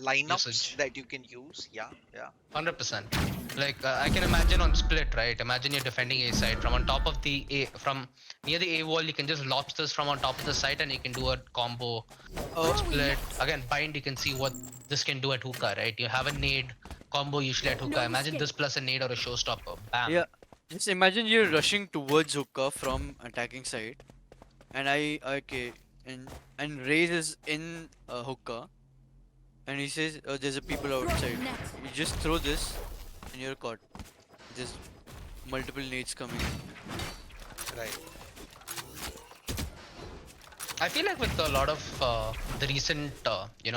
lineups Usage. that you can use. Yeah, yeah. 100%. Like I can imagine on split, right? Imagine you're defending A side from on top of the A, from near the A wall. You can just lobsters from on top of the site, and you can do a combo. Oh, Split again. Bind. You can see what this can do at hookah, right? You have a nade combo usually at hookah. No Imagine escape. this plus a nade or a showstopper. Bam. yeah. Just imagine you're rushing towards Hookah from attacking side, and okay, and Raze is in hookah, and he says there's a people outside. Net. You just throw this, and you're caught. There's multiple nades coming in. Right. I feel like with a lot of the recent,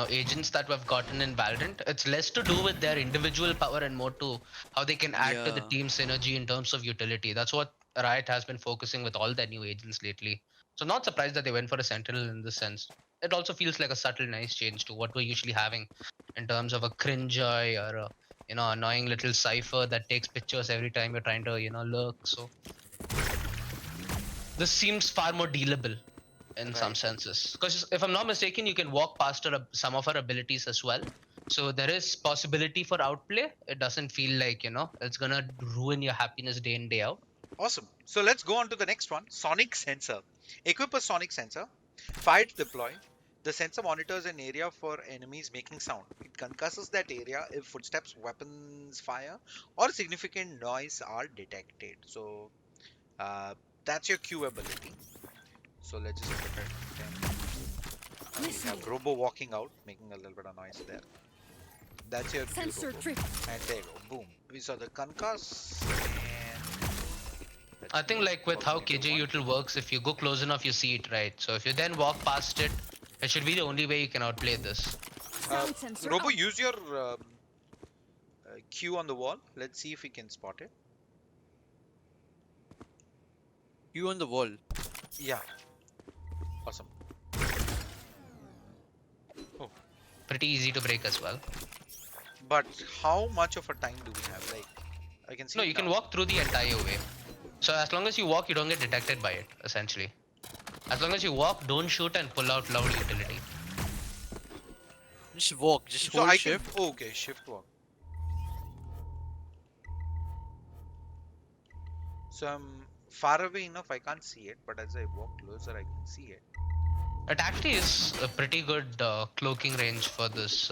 agents that we've gotten in Valorant, it's less to do with their individual power and more to how they can add to the Yeah. team synergy in terms of utility. That's what Riot has been focusing with all their new agents lately. So not surprised that they went for a sentinel in this sense. It also feels like a subtle, nice change to what we're usually having in terms of a cringe eye or a, annoying little cipher that takes pictures every time you're trying to, lurk. So this seems far more dealable in some Right. senses. Because if I'm not mistaken, you can walk past her, some of her abilities as well. So there is possibility for outplay. It doesn't feel like it's gonna ruin your happiness day in day out. Awesome. So let's go on to the next one. Sonic sensor. Equip a sonic sensor. Fire to deploy. The sensor monitors an area for enemies making sound. It concusses that area if footsteps, weapons fire, or significant noise are detected. So uh, that's your Q ability. So let's just put it. Then we Listening. have Robo walking out, making a little bit of noise there. That's your Q Sensor Robo. trip. And there you go. Boom. We saw the concuss. And I let's think move like with how walking into KJ one. util works, if you go close enough, you see it, right? So if you then walk past it, it should be the only way you can outplay this. Sound sensor Robo, up. use your Q on the wall. Let's see if we can spot it. You on the wall. Yeah. Awesome. Oh, Pretty easy to break as well. but how much of a time do we have? Like, I can see. No, it you can now. walk through the entire way. So as long as you walk, you don't get detected by it, essentially. As long as you walk, don't shoot and pull out loud utility. Just walk. Just So hold I can. shift. Oh, okay, shift walk. So I'm far away enough. I can't see it, but as I walk closer, I can see it. It actually is a pretty good cloaking range for this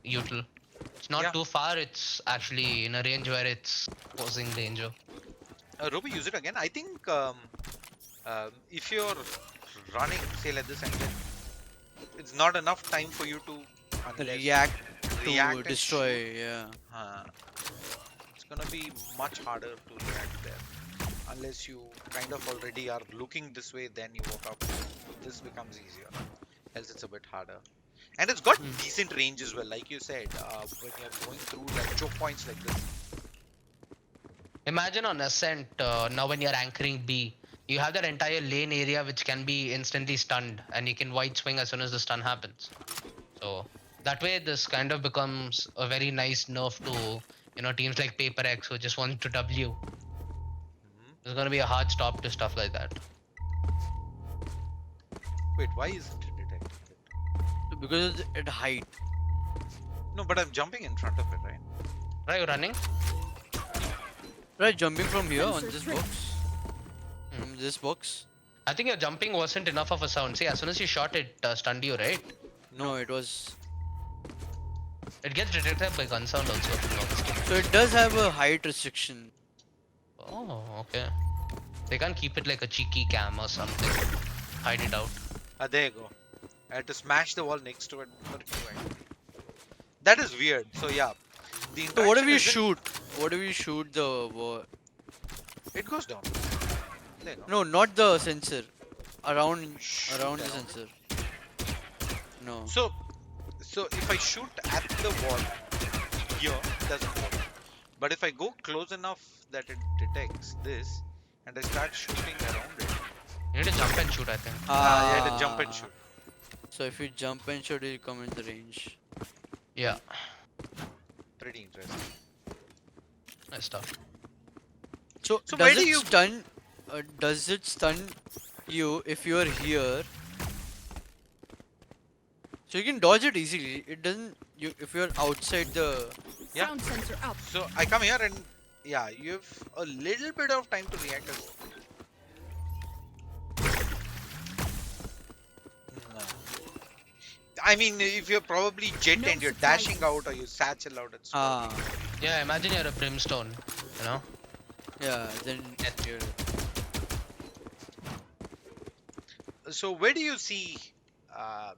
util. It's not Yeah. too far, it's actually in a range where it's posing danger. Robo, use it again. I think if you're running, say like this, and then it's not enough time for you to unless React to react and destroy. shoot. Yeah. It's gonna be much harder to react there unless you kind of already are looking this way. Then you walk up. This becomes easier. Else it's a bit harder. And it's got decent range as well, like you said. When you're going through like choke points like this. Imagine on ascent, now when you're anchoring B, you have that entire lane area which can be instantly stunned and you can wide swing as soon as the stun happens. So that way this kind of becomes a very nice nerf to teams like Paper X who just want to W. Mhm. There's gonna be a hard stop to stuff like that. Wait, why isn't it detecting it? So because it height. No, but I'm jumping in front of it, right? Are you running? Right, jumping from here on Sensor this trip. box. From this box. I think your jumping wasn't enough of a sound. See, as soon as you shot it, stunned you, right? No, it was. It gets detected by gun sound also. If I'm not mistaken. So it does have a height restriction. Oh, okay. They can't keep it like a cheeky cam or something. Hide it out. There you go. I had to smash the wall next to it for it to end. That is weird. So yeah, the So what if interaction you isn't- shoot? What if you shoot the wall? It goes down. There you go. No, not the sensor. Around Shoot around the around. sensor. No. So if I shoot at the wall here, it doesn't work. But if I go close enough that it detects this, and I start shooting around it, You need to jump and shoot, I think. you have to jump and shoot. So if you jump and shoot, you come in the range. Yeah, Pretty interesting. nice stuff. So, So where does do it you- stun? Does it stun you if you are here? So you can dodge it easily. It doesn't. You if you're outside the. Yeah. Sound sensor up. So I come here and yeah, you have a little bit of time to react as well. No. I mean, if you're probably jet No and you're surprises. dashing out or you satchel out, it's Ah. Yeah, imagine you're a brimstone, you know? Yeah. Then. Yes. You're, So where do you see uh,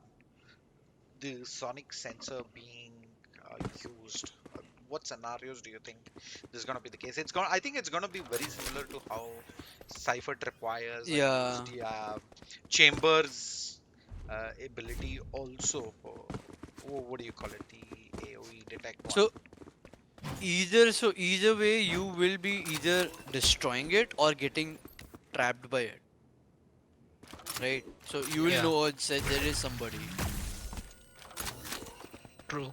the sonic sensor being used? What scenarios do you think this is gonna be the case? I think it's gonna be very similar to how Cypher Tripwires are Yeah. used. Yeah, Chambers ability also for what do you call it? The AOE detect one. So either way, you will be either destroying it or getting trapped by it, right? So you will Yeah. Yeah, know that there is somebody. true.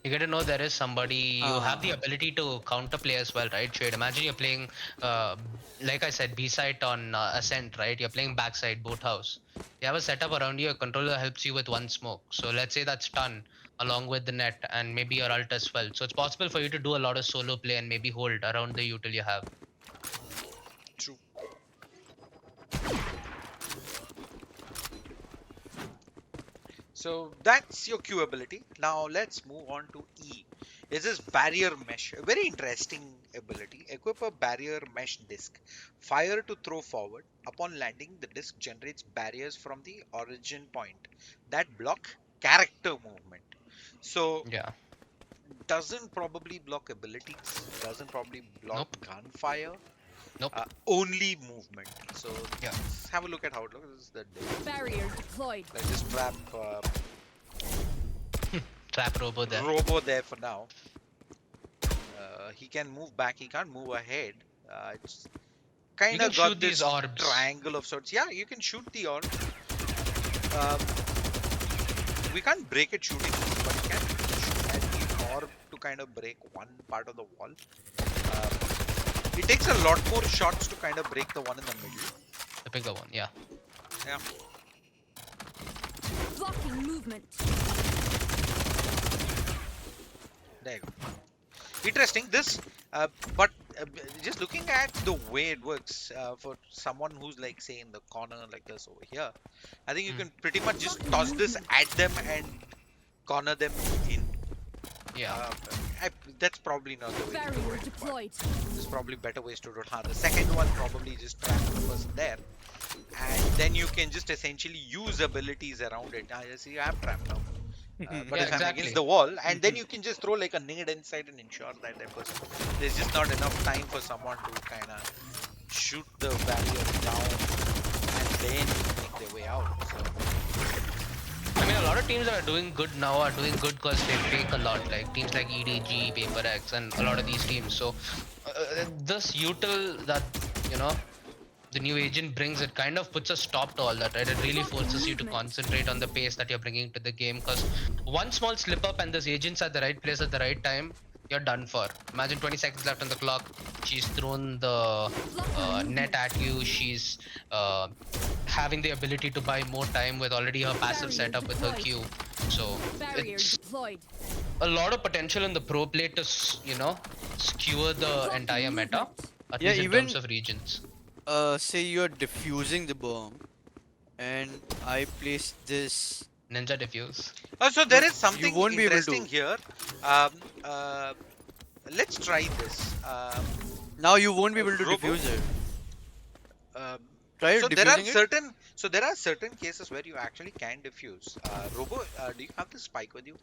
You get to know there is somebody. You have the Ah, ability to counterplay as well, right? Shade. Imagine you're playing, like I said, B side on Ascent, right? You're playing backside boathouse. You have a setup around you. Your controller helps you with one smoke. So let's say that's done along with the net and maybe your ult as well. So it's possible for you to do a lot of solo play and maybe hold around the util you have. True. So that's your Q ability. Now let's move on to E. This is barrier mesh. A very interesting ability. Equip a barrier mesh disc. Fire to throw forward. Upon landing, the disc generates barriers from the origin point that block character movement. So Yeah. doesn't probably block abilities. Doesn't probably block Nope. gunfire. Nope. Only movement. So Yeah. let's have a look at how it looks. This is the disc. Barrier deployed. Let's just trap Trap robo there. Robo there for now. He can move back. He can't move ahead. It's You kind can of got shoot these this orbs. triangle of sorts. Yeah, you can shoot the orb. Um, we can't break it shooting, but you can shoot at the orb to kind of break one part of the wall. It takes a lot more shots to kind of break the one in the middle. The bigger one. Yeah. Yeah. Blocking movement. There you go. Interesting. But just looking at the way it works for someone who's like say in the corner like this over here, I think you Hmm. can pretty much just Blocking toss this movement. at them and corner them in. Yeah. Uh, that's probably not the way to do Barrier it. But deployed. there's probably better ways to do it. The second one probably just trap the person there, and then you can just essentially use abilities around it. I see you have trap now. But Yeah. if I'm against Exactly. the wall, and then you can just throw like a nade inside and ensure that that person, there's just not enough time for someone to kind of shoot the barrier down and then make their way out. So, I mean, a lot of teams that are doing good now are doing good because they fake a lot, like teams like EDG, PaperX, and a lot of these teams. So, this util that, you know, the new agent brings, it kind of puts a stop to all that, right? It really Blocking forces you to movement. concentrate on the pace that you're bringing to the game because one small slip up and this agent's at the right place at the right time, you're done for. Imagine 20 seconds left on the clock. She's thrown the Blocking net movement. at you. She's having the ability to buy more time with already her passive Barrier setup with her deployed. Q. So Barrier it's deployed. a lot of potential in the pro play to, skewer the Blocking entire meta, movement. at yeah. least in terms Even of regions. say you're defusing the bomb, and I place this. Ninja diffuse. so No, there is you something won't be able interesting to. here. Um, uh, let's try this. Now you won't be able to Robo. defuse it. Um, Try so defusing it. there are certain cases where you actually can diffuse. Robo, do you have the spike with you?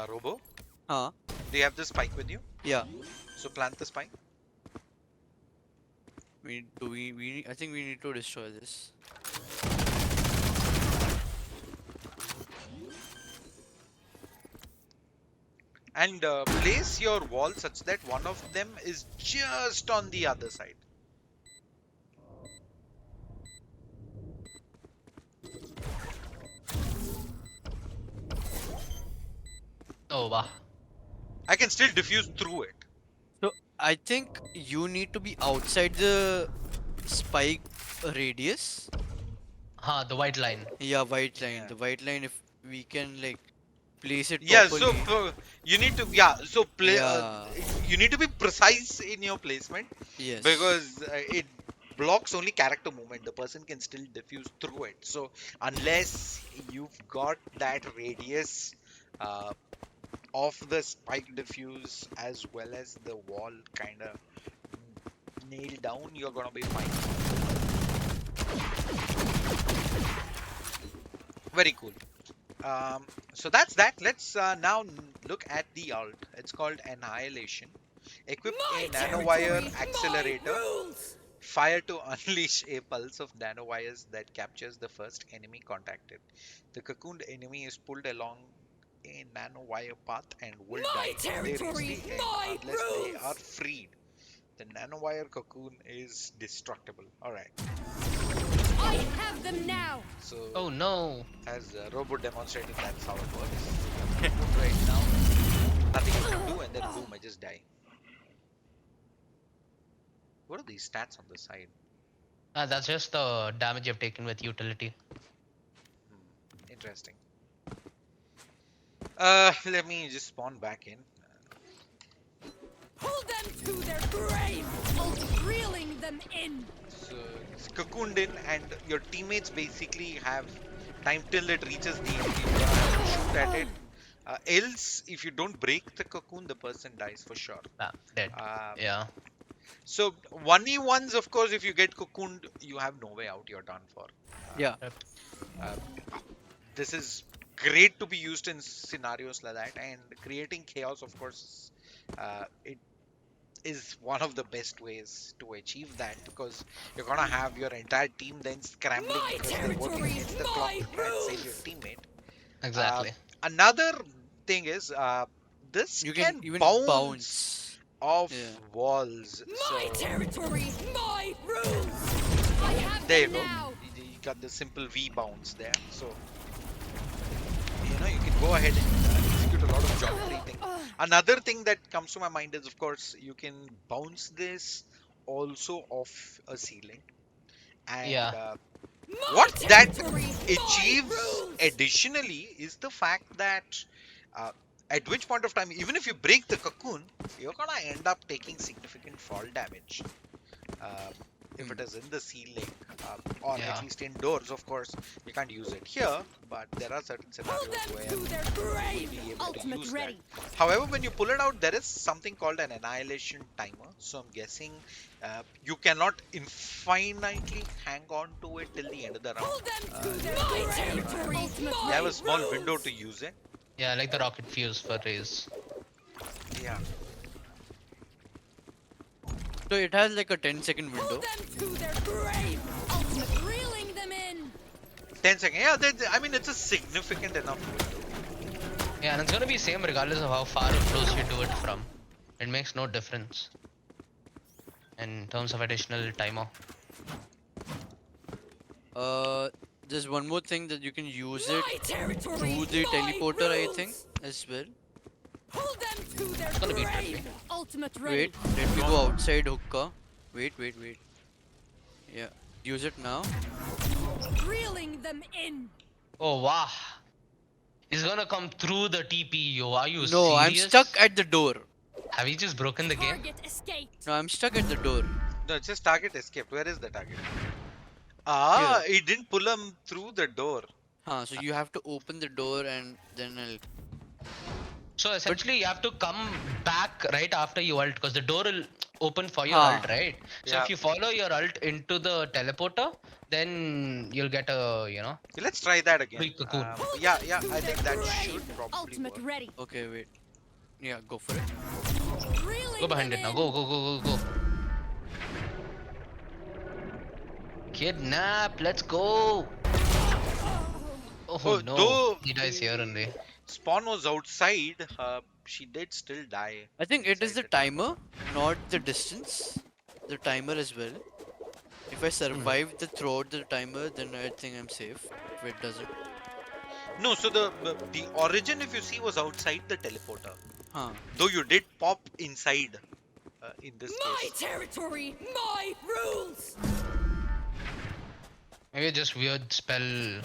Robo, Huh? do you have the spike with you? Yeah. So plant the spike. I think we need to destroy this. And place your wall such that one of them is just on the other side. Oh wow. I can still diffuse through it. So I think you need to be outside the spike radius. The white line. Yeah, white line. Yeah. The white line. If we can like place it Yeah. properly. You need to So play. Yeah. You need to be precise in your placement Yes. because it blocks only character movement. The person can still diffuse through it. So unless you've got that radius uh, of the spike diffuse as well as the wall kind of nailed down, you're gonna be fine. Very cool. So that's that. Let's now look at the ult. It's called Annihilation. Equip a nanowire accelerator. Fire to unleash a pulse of nanowires that captures the first enemy contacted. The cocooned enemy is pulled along a nanowire path and will die hilariously unless they are freed. The nanowire cocoon is destructible. Alright. I have them now. So, Oh no. as Robo demonstrated, that's how it works. Cocoon right now. Nothing you can do, and then boom, I just die. What are these stats on the side? That's just the damage you've taken with utility. Interesting. Let me just spawn back in. Hold them to their grave. Reeling them in. So it's cocooned in, and your teammates basically have time till it reaches the enemy. You're gonna have to shoot at it. Else, if you don't break the cocoon, the person dies for sure. Dead. Yeah. So 1v1s, of course, if you get cocooned, you have no way out. You're done for. Yeah. This is great to be used in scenarios like that, and creating chaos, of course, it is one of the best ways to achieve that, because you're gonna have your entire team then scrambling because they're working against the clock to try and save your teammate. Exactly. Another thing is this You can can even bounce bounce. off Yeah. walls. My So territory, my rules. I have there you them go. now. You got the simple V bounce there. So you can go ahead and execute a lot of geometry thing. Another thing that comes to my mind is, of course, you can bounce this also off a ceiling. And Yeah. what that Territory, achieves my rules. additionally is the fact that at which point of time, even if you break the cocoon, you're gonna end up taking significant fall damage. If it is in the ceiling, or Yeah. at least indoors, of course, you can't use it here, but there are certain Hold scenarios them where to their you grave. will be able to Ultimate use ready. that. However, when you pull it out, there is something called an annihilation timer. So I'm guessing you cannot infinitely hang on to it till the end of the round. Hold them to their You grave. Territory, you have a small window to use it. Yeah, like the rocket fuse for Raze. Yeah. So it has like a 10-second window. Hold them to their grave. Ultimate reeling them in. 10 seconds. Yeah, I mean, it's a significant enough window. Yeah, and it's gonna be same regardless of how far or close you do it from. It makes no difference in terms of additional timer. There's one more thing that you can use My it territory, through the my teleporter, I rules. think, as well. Hold them to their It's gonna be grave. tricky. Ultimate ready. Wait, let me go outside hookah. Wait. Yeah, use it now. Reeling them in. Oh wow. He's gonna come through the TP, yo. Are you No, I'm serious? stuck at the door. Have you just broken the game? Target escaped. No, I'm stuck at the door. No, it's just target escaped. Where is the target? It didn't pull him through the door. So you have to open the door and then I'll... So essentially, you have to come back right after you ult, because the door will open for your Huh. ult, right? So Yeah. if you follow your ult into the teleporter, then you'll get a, Okay, let's try that again. Big cocoon. Yeah, I think that should probably Ultimate work. ready. Okay, wait. Yeah, go for it. Reeling Go behind them it now. in. Go. Kidnap. Let's go. Oh, Oh, no. though He dies here only. Spawn was outside. She did still die. I think it is inside the timer, not the distance. The timer as well. If I survive throughout the timer, then I think I'm safe. If it doesn't. No, so the origin, if you see, was outside the teleporter. Huh. Though you did pop inside in this My case. territory, my rules. Maybe just weird spell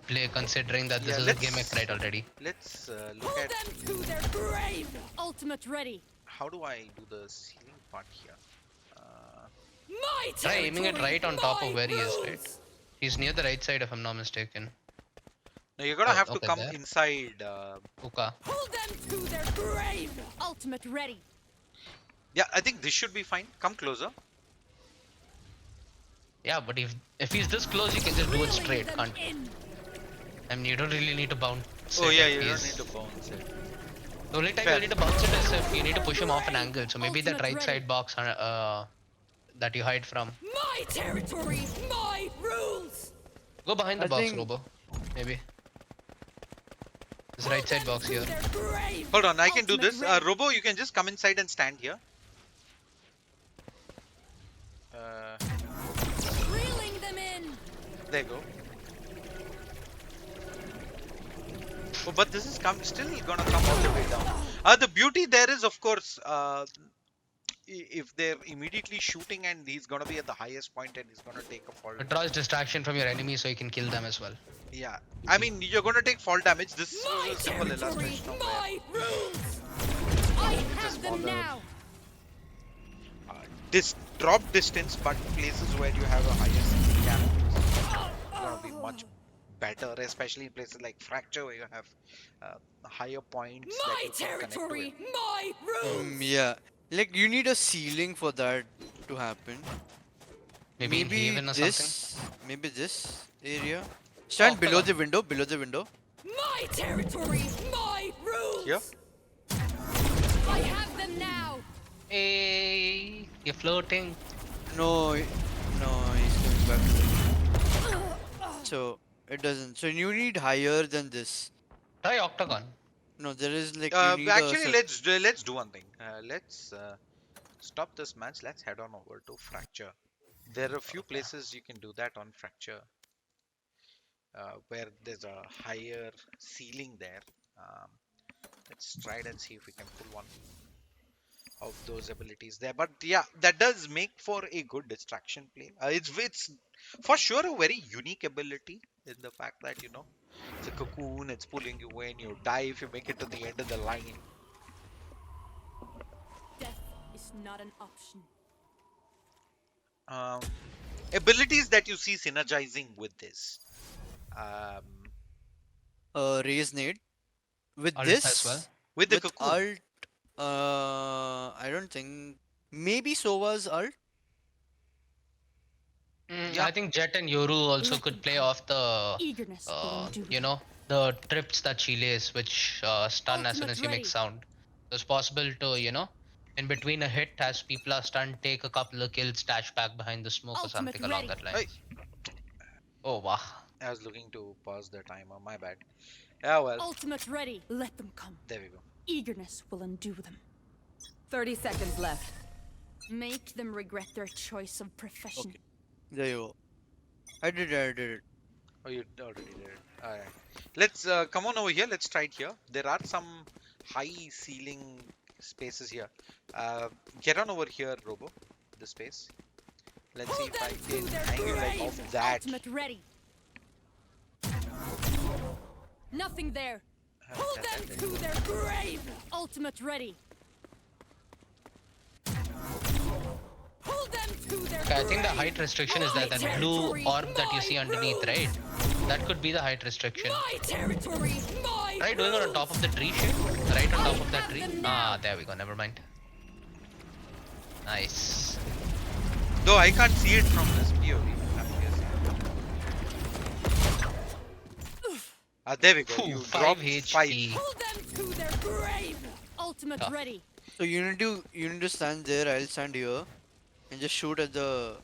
play, considering that this Yeah, is a let's- gimmick right already. Let's look Hold at them to their grave. Ultimate ready. how do I do the ceiling part here. My Try territory. aiming it right on top my of where he is, rules. right? He's near the right side if I'm not mistaken. Now you're gonna Oh, have to okay, come there. inside. Uka. Hold them to their grave. Ultimate ready. Yeah, I think this should be fine. Come closer. Yeah, but if he's this close, you can just do it Reeling straight, them can't? in. I mean, you don't really need to bounce Oh it yeah, if you don't need he's. to bounce it. The only time Fair. you need to bounce it is if you need to push him off an angle. So maybe that Ultimate right ready. side box that you hide from. My territory, my rules. Go behind the I box, think Robo. Maybe. This right side box here. To their grave. Hold on, I can do Ultimate this. ready. Robo, you can just come inside and stand here. Uh, Reeling them in. there you go. Oh, but this is still gonna come all the way down. The beauty there is, of course, if they're immediately shooting and he's gonna be at the highest point and he's gonna take a fall. It draws distraction from your enemy so you can kill them as well. Yeah, I mean you're gonna take fall damage. This is My a simple territory, illustration of where my rules. I have them smaller- now. this drop distance, but places where you have a higher CP cap is gonna be much better, especially in places like Fracture where you have higher points that My you can connect to territory, it. my rules. yeah, like you need a ceiling for that to happen. Maybe in Haven or this, maybe this area. Stand Oh, below come the window, below the window. My territory, my rules. Here? I have them now. Hey, you're floating. No, no, he's coming back to the. So it doesn't. So you need higher than this. Try Octagon. No, there is like you need Actually, a let's do one thing. Let's stop this match. Let's head on over to Fracture. There are a few places you can do that on Fracture, where there's a higher ceiling there. Let's try it and see if we can pull one of those abilities there. But yeah, that does make for a good distraction play. It's for sure a very unique ability in the fact that it's a cocoon, it's pulling you in, you die if you make it to the end of the line. Death is not an option. Abilities that you see synergizing with this. raise nade. With Alt this, as well. With the with cocoon. alt, I don't think. Maybe Sova's alt. Yeah. I think Jet and Yoru also Let could them play come. off the, Eagerness will undo the trips that she lays, which stun as soon Ultimate as you make ready. sound. So it's possible to, in between a hit, as people are stunned, take a couple of kills, stash back behind the smoke or Ultimate something along ready. that line. Oh, wow. I was looking to pause the timer, my bad. Yeah, well, Ultimate ready. Let them come. there we go. Eagerness will undo them. 30 seconds left. Make them regret their choice of profession. Okay. There you go. I did it. Oh, you already did it. Alright. Let's come on over here. Let's try it here. There are some high ceiling spaces here. Get on over here, Robo. The space. Let's see Pull if I them can to their angle like grave. off that. Ultimate ready. Nothing there. Pull them to their grave. Ultimate ready. Pull them to their Okay, I think the grave. height restriction is that blue orb that you see underneath, right? That could be the height restriction. My territory. My Try doing it on top of the tree shit. Right on top of that tree. Ah, there we go. Never mind. Nice. Though I can't see it from this POV. I'm guessing. There we go. Phew, You 5 dropped HP. 5. Pull them to their grave. Ultimate Tough. ready. So you need to stand there. I'll stand here, and just shoot at the.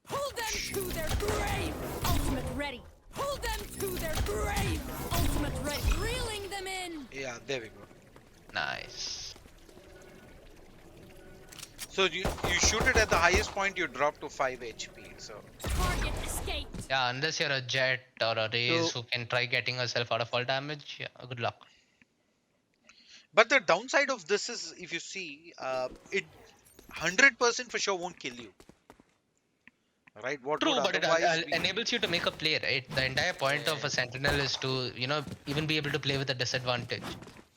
Pull them to their grave. Ultimate ready. Pull them to their grave. Ultimate ready. Reeling them in. Yeah, there we go. Nice. So you shoot it at the highest point, you drop to 5 HP. So Target escaped. Yeah, unless you're a jet or a raise So- who can try getting herself out of all damage, yeah, good luck. but the downside of this is, if you see, it 100% for sure won't kill you. Right? What True, would but it otherwise be- enables you to make a play, right? The entire point of a sentinel is to, even be able to play with a disadvantage.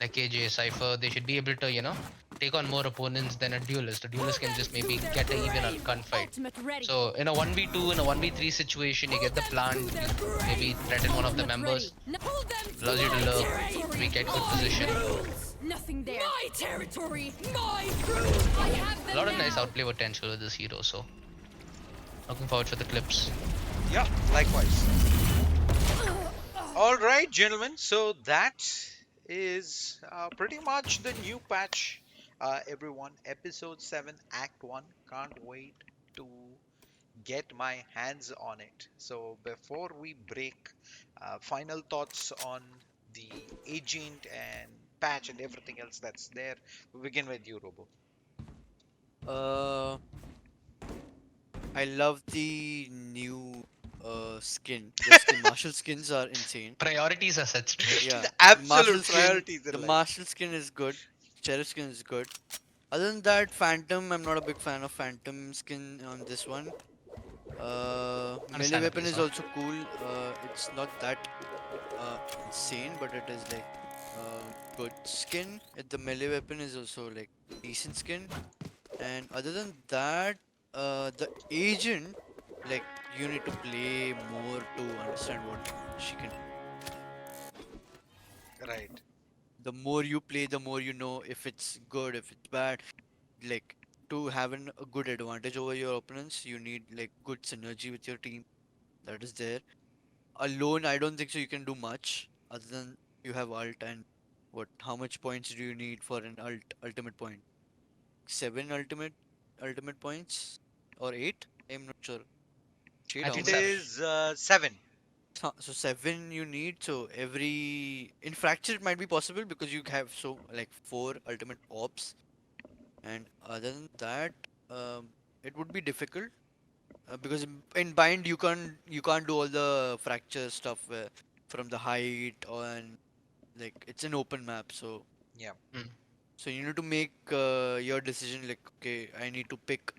Like AJ, Cypher, they should be able to, take on more opponents than a duelist. A Pull duelist can them just to maybe their get a even grave. gunfight. Ultimate ready. So in a 1v2, in a 1v3 situation, you Pull get the them to plant, their you grave. maybe threaten one of the Ultimate ready. members, Pull them to allows you to my lurk, territory. maybe get good My position. rules. Nothing there. My territory. My rules. I have A them lot of nice now. outplay potential with this hero, so looking forward for the clips. Yeah, likewise. All right, gentlemen. So that is pretty much the new patch. Everyone, episode 7, Act 1. Can't wait to get my hands on it. So before we break, final thoughts on the agent and patch and everything else that's there. We begin with you, Robo. Uh, I love the new skin. The skin martial skins are insane. Priorities are set straight. Yeah, The the martial absolute skin, priorities the in life. martial skin is good. Sheriff skin is good. Other than that, Phantom, I'm not a big fan of Phantom skin on this one. Melee Understandably weapon is so. also cool. It's not that insane, but it is like good skin. The melee weapon is also like decent skin. And other than that, the agent, like you need to play more to understand what she can. Right. The more you play, the more you know if it's good, if it's bad. Like to have a good advantage over your opponents, you need like good synergy with your team that is there. Alone, I don't think so. You can do much other than you have ult and what? How much points do you need for an ultimate point? 7 ultimate points or 8? I'm not sure. I 8 how think It much? 7. is 7. So 7 you need. So every in fracture it might be possible because you have so like 4 ultimate ops, and other than that, it would be difficult because in bind you can't do all the fracture stuff from the height and like it's an open map. Yeah. Mm. So you need to make your decision like okay, I need to pick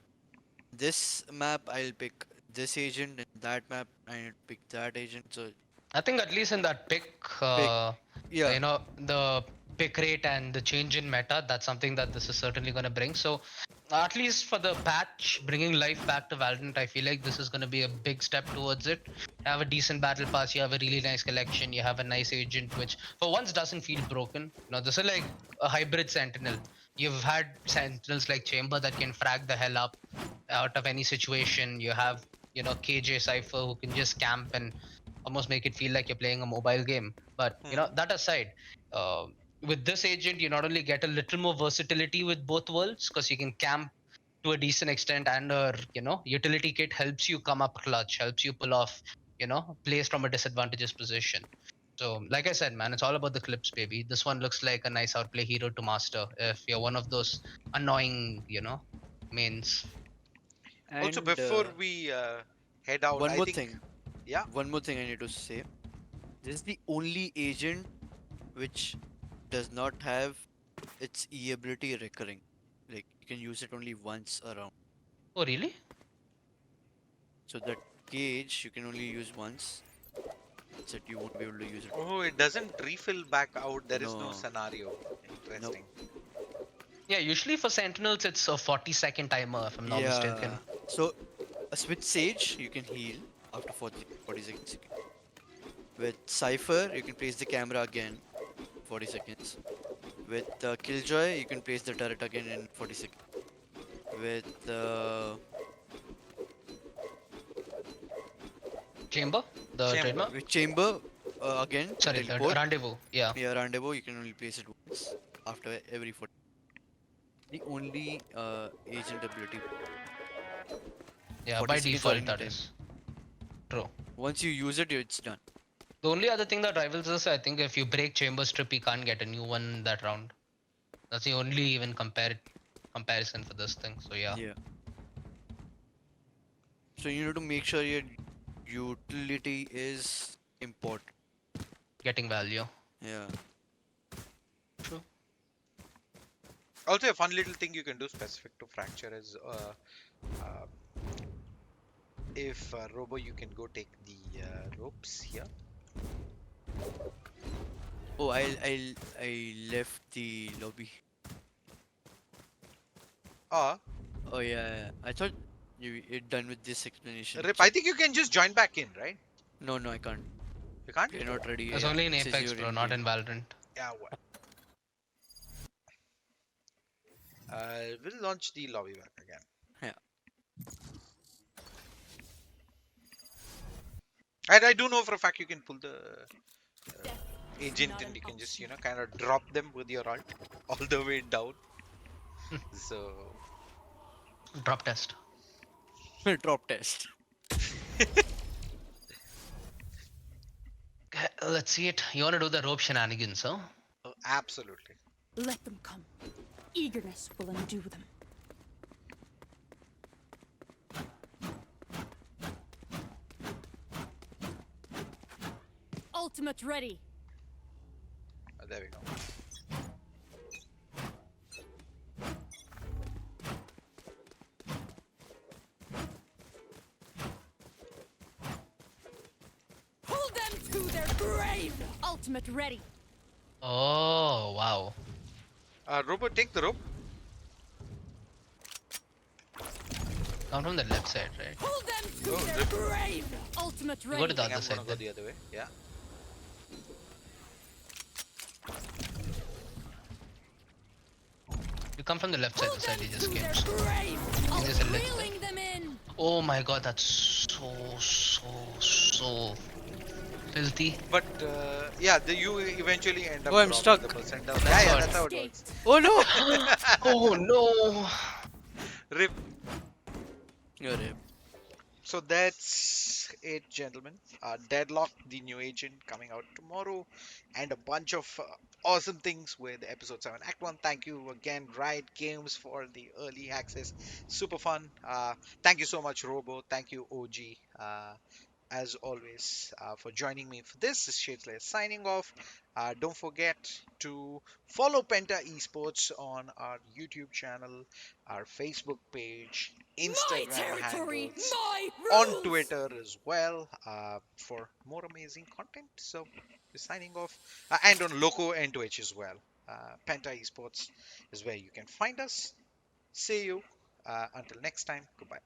this map, I'll pick this agent, and that map I need to pick that agent. So I think at least in that pick, pick, yeah. the pick rate and the change in meta, that's something that this is certainly going to bring. So at least for the patch, bringing life back to Valorant, I feel like this is going to be a big step towards it. You have a decent battle pass, you have a really nice collection, you have a nice agent, which for once doesn't feel broken. This is like a hybrid sentinel. You've had sentinels like Chamber that can frag the hell up out of any situation. You have, KJ Cypher who can just camp and almost make it feel like you're playing a mobile game. But Hmm. that aside, uh, with this agent, you not only get a little more versatility with both worlds because you can camp to a decent extent, and utility kit helps you come up clutch, helps you pull off, plays from a disadvantageous position. So, like I said, man, it's all about the clips, baby. This one looks like a nice outplay hero to master if you're one of those annoying, mains. Also, And before we head out, one I more think, thing, yeah, one more thing I need to say. This is the only agent which does not have its E ability recurring. Like you can use it only once around. Oh, really? So that cage you can only use once. That's it. You won't be able to use it. oh, it doesn't refill back out. There is no No, scenario. nope. Interesting. Yeah, usually for Sentinels, it's a 40-second timer, if I'm not Yeah. mistaken. So with Sage you can heal after 40 seconds. With Cypher you can place the camera again 40 seconds. With Killjoy you can place the turret again in 40 seconds. With Chamber, the Chamber. trademark. Chamber again to Sorry, the teleport. rendezvous. Yeah, Yeah, rendezvous you can only place it once after every 40. The only agent ability yeah. By 40 seconds or default, any that time. is true. Once you use it, it's done. The only other thing that rivals us, I think, if you break Chamber strip, you can't get a new one that round. That's the only even comparison for this thing. So yeah, Yeah. So you need to make sure your utility is important. getting value. Yeah. True. Also, a fun little thing you can do specific to fracture is uh, if Robo, you can go take the ropes here. Oh, I left the lobby. Or Oh yeah, yeah. I thought you're done with this explanation. Rip, I So think you can just join back in, right? no, no, I can't. You can't? We're not ready. It's Yeah, only in it says Apex, you're bro, in not game. in Valorant. Yeah, what? We'll launch the lobby back again. Yeah. And I do know for a fact you can pull the Death is agent not and an you can just, option. kind of drop them with your ult all the way down. So, Drop test. Drop test. Let's see it. You want to do the rope shenanigans, huh? absolutely. Let them come. Eagerness will undo them. Ultimate ready. There we go. Pull them to their grave. Ultimate ready. Oh, wow. Robo, take the rope. Come from the left side, right? Pull them to Oh, their rip. grave. Ultimate You ready. go to the I think other I'm side gonna go then. the other way. Yeah. You come from the left side, Pull the side them you just to came. their So grave. there's a ledge there. Reeling them in. Oh my god, that's so filthy. But yeah, you eventually end up Oh, I'm dropping the stuck. percent down. Yeah, That's yeah, what. that's how it works. Escaped. Oh no. Oh no! Rip. You're right. So that's it, gentlemen. Deadlock, the new agent, coming out tomorrow, and a bunch of awesome things with episode 7 Act 1. Thank you again, Riot Games, for the early access. Super fun. Thank you so much, Robo. Thank you, OG. As always, for joining me for this. This is ShaDeSLaYeR signing off. Don't forget to follow Penta Esports on our YouTube channel, our Facebook page, My Instagram territory, handles, my on rules. Twitter as well, for more amazing content. So, we're signing off. And on Loco and Twitch as well. Penta Esports is where you can find us. See you. Until next time, goodbye.